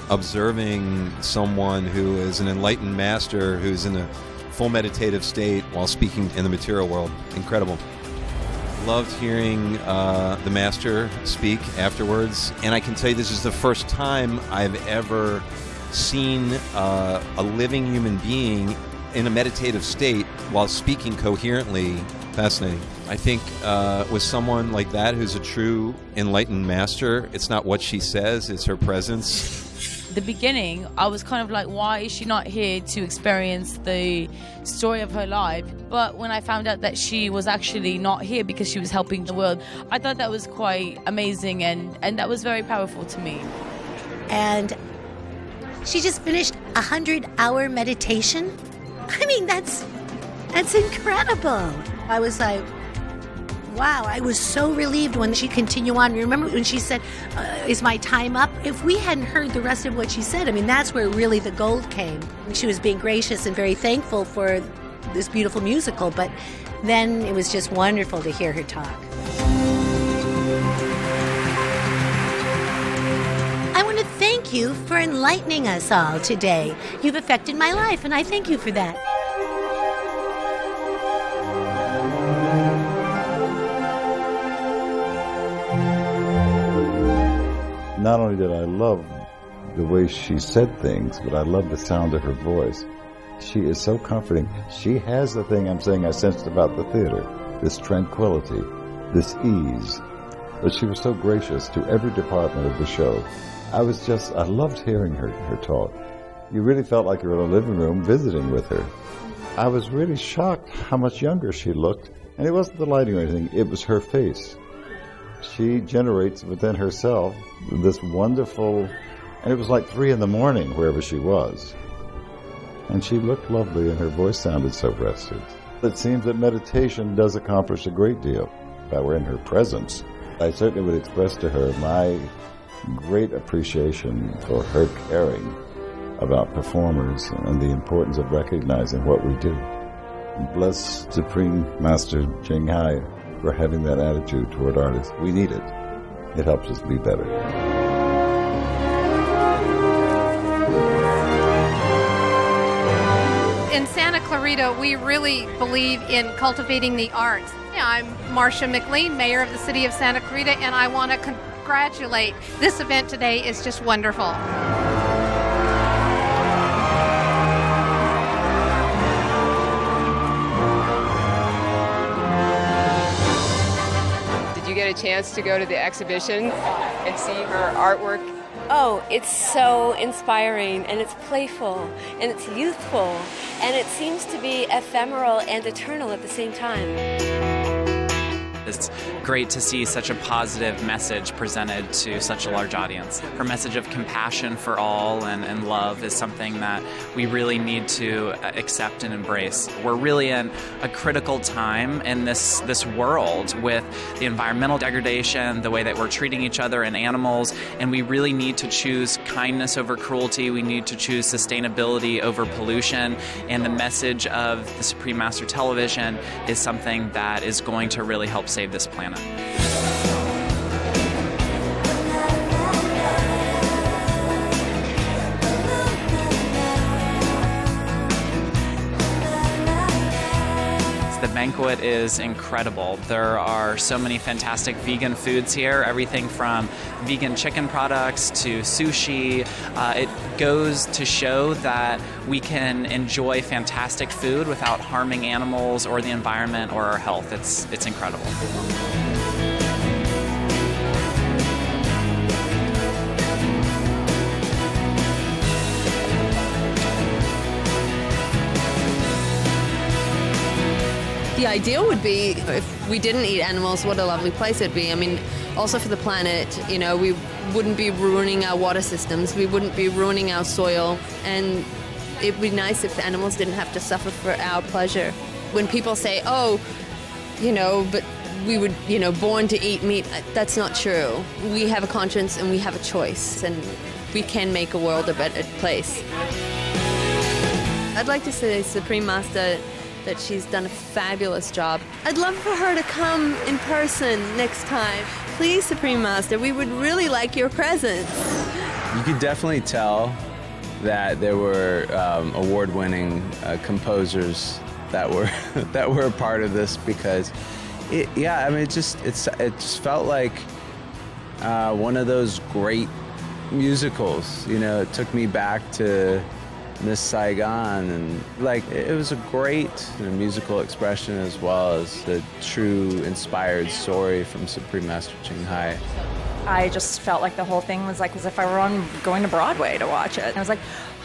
observing someone who is an enlightened master who's in a full meditative state while speaking in the material world. Incredible. Loved hearing the master speak afterwards, and I can tell you this is the first time I've ever seen a living human being in a meditative state while speaking coherently. Fascinating. I think with someone like that who's a true enlightened master, it's not what she says, it's her presence. The beginning, I was kind of like, why is she not here to experience the story of her life? But when I found out that she was actually not here because she was helping the world, I thought that was quite amazing, and that was very powerful to me. And she just finished 100-hour meditation. I mean, that's incredible. I was like, wow, I was so relieved when she continued on. Remember when she said, is my time up? If we hadn't heard the rest of what she said, I mean, that's where really the gold came. She was being gracious and very thankful for this beautiful musical, but then it was just wonderful to hear her talk. I want to thank you for enlightening us all today. You've affected my life, and I thank you for that. Not only did I love the way she said things, but I love the sound of her voice. She is so comforting. She has the thing I'm saying I sensed about the theater, this tranquility, this ease. But she was so gracious to every department of the show. I loved hearing her talk. You really felt like you were in a living room visiting with her. I was really shocked how much younger she looked. And it wasn't the lighting or anything, it was her face. She generates within herself this wonderful, and it was like 3 a.m, wherever she was. And she looked lovely and her voice sounded so rested. It seems that meditation does accomplish a great deal. If I were in her presence, I certainly would express to her my great appreciation for her caring about performers and the importance of recognizing what we do. Bless Supreme Master Ching Hai for having that attitude toward artists. We need it. It helps us be better. In Santa Clarita, we really believe in cultivating the arts. I'm Marcia McLean, Mayor of the City of Santa Clarita, and I want to congratulate. This event today is just wonderful. Get a chance to go to the exhibition and see her artwork. Oh, it's so inspiring, and it's playful, and it's youthful, and it seems to be ephemeral and eternal at the same time. It's great to see such a positive message presented to such a large audience. Her message of compassion for all and love is something that we really need to accept and embrace. We're really in a critical time in this world with the environmental degradation, the way that we're treating each other and animals, and we really need to choose kindness over cruelty. We need to choose sustainability over pollution, and the message of the Supreme Master Television is something that is going to really help save this planet. It's the banquet is incredible. There are so many fantastic vegan foods here, everything from vegan chicken products to sushi. It goes to show that we can enjoy fantastic food without harming animals or the environment or our health. It's incredible. The ideal would be if we didn't eat animals, what a lovely place it'd be. I mean, also for the planet, you know, we wouldn't be ruining our water systems, we wouldn't be ruining our soil, and it'd be nice if the animals didn't have to suffer for our pleasure. When people say, oh, you know, but we were, you know, born to eat meat, that's not true. We have a conscience and we have a choice, and we can make a world a better place. I'd like to say Supreme Master that she's done a fabulous job. I'd love for her to come in person next time. Please, Supreme Master, we would really like your presence. You could definitely tell that there were award-winning composers that were that were a part of this, because it just felt like one of those great musicals. You know, it took me back to Miss Saigon, and like it was a great musical expression, as well as the true inspired story from Supreme Master Ching Hai. I just felt like the whole thing was like as if I were going to Broadway to watch it. And I was like,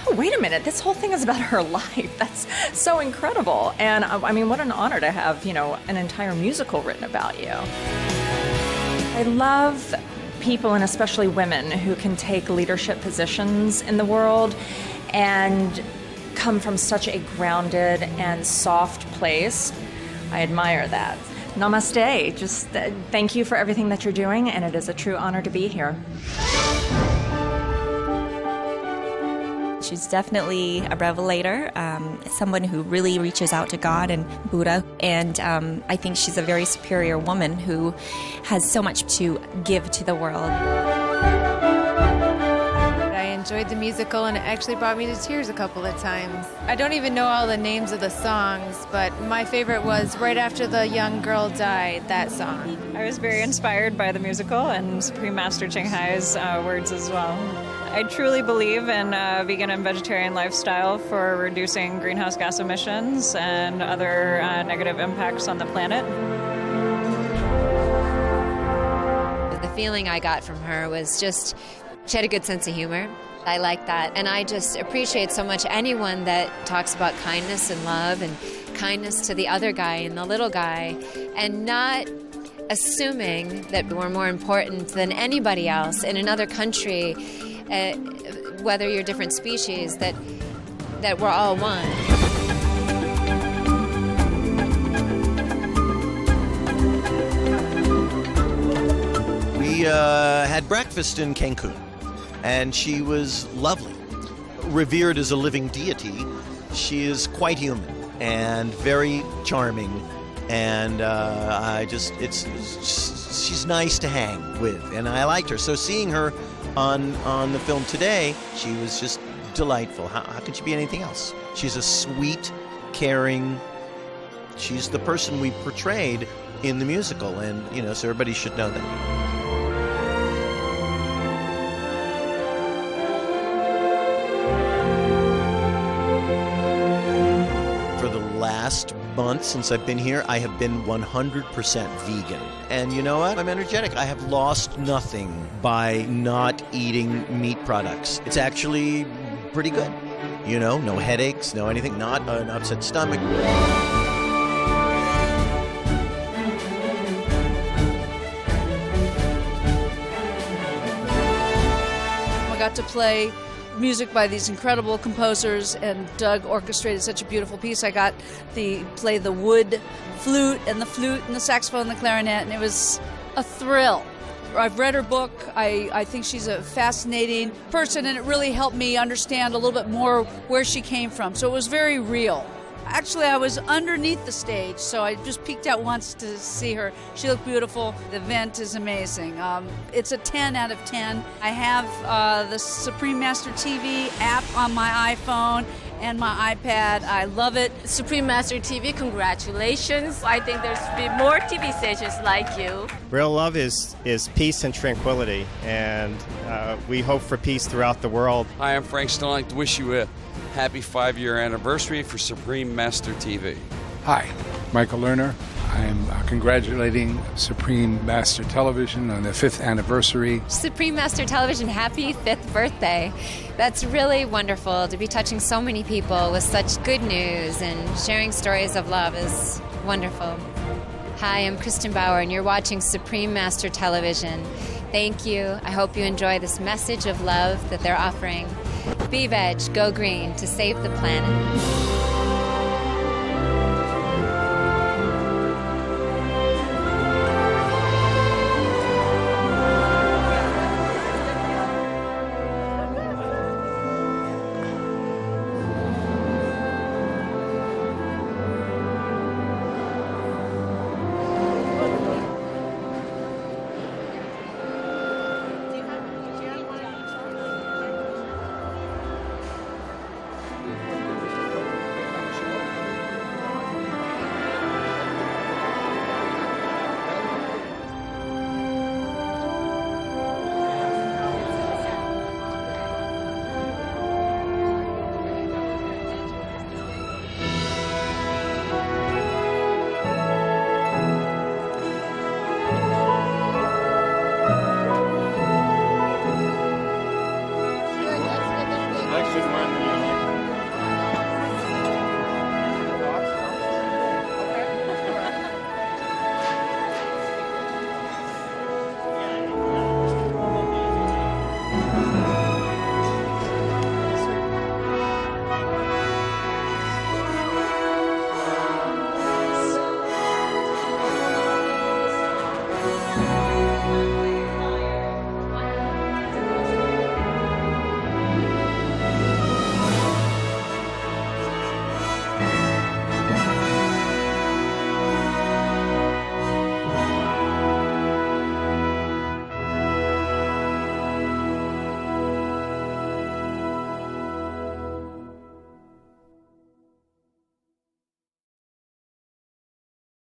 oh, wait a minute, this whole thing is about her life. That's so incredible. And I mean, what an honor to have, you know, an entire musical written about you. I love people, and especially women, who can take leadership positions in the world and come from such a grounded and soft place. I admire that. Namaste. Just thank you for everything that you're doing, and it is a true honor to be here. She's definitely a revelator, someone who really reaches out to God and Buddha, and I think she's a very superior woman who has so much to give to the world. I enjoyed the musical, and it actually brought me to tears a couple of times. I don't even know all the names of the songs, but my favorite was Right After the Young Girl Died, that song. I was very inspired by the musical and Supreme Master Ching Hai's words as well. I truly believe in a vegan and vegetarian lifestyle for reducing greenhouse gas emissions and other negative impacts on the planet. The feeling I got from her was just, she had a good sense of humor. I like that. And I just appreciate so much anyone that talks about kindness and love and kindness to the other guy and the little guy, and not assuming that we're more important than anybody else in another country, whether you're different species, that we're all one. We had breakfast in Cancun, and she was lovely. Revered as a living deity, she is quite human and very charming, and she's nice to hang with, and I liked her. So seeing her on the film today, she was just delightful. How could she be anything else? She's a sweet, caring, she's the person we portrayed in the musical, and so everybody should know that. Last month since I've been here, I have been 100% vegan. And you know what? I'm energetic. I have lost nothing by not eating meat products. It's actually pretty good. No headaches, no anything, not an upset stomach. I got to play music by these incredible composers, and Doug orchestrated such a beautiful piece. I got to play the wood flute and the saxophone and the clarinet, and it was a thrill. I've read her book. I think she's a fascinating person, and it really helped me understand a little bit more where she came from. So it was very real. Actually, I was underneath the stage, so I just peeked out once to see her. She looked beautiful. The event is amazing. It's a 10 out of 10. I have the Supreme Master TV app on my iPhone and my iPad. I love it. Supreme Master TV, congratulations. I think there's be more TV stations like you. Real love is peace and tranquility, and we hope for peace throughout the world. Hi, I'm Frank Stone. I'd like to wish you a happy 5-year anniversary for Supreme Master TV. Hi, Michael Lerner. I'm congratulating Supreme Master Television on their 5th anniversary. Supreme Master Television, happy 5th birthday. That's really wonderful to be touching so many people with such good news, and sharing stories of love is wonderful. Hi, I'm Kristen Bauer, and you're watching Supreme Master Television. Thank you. I hope you enjoy this message of love that they're offering. Be veg, go green to save the planet.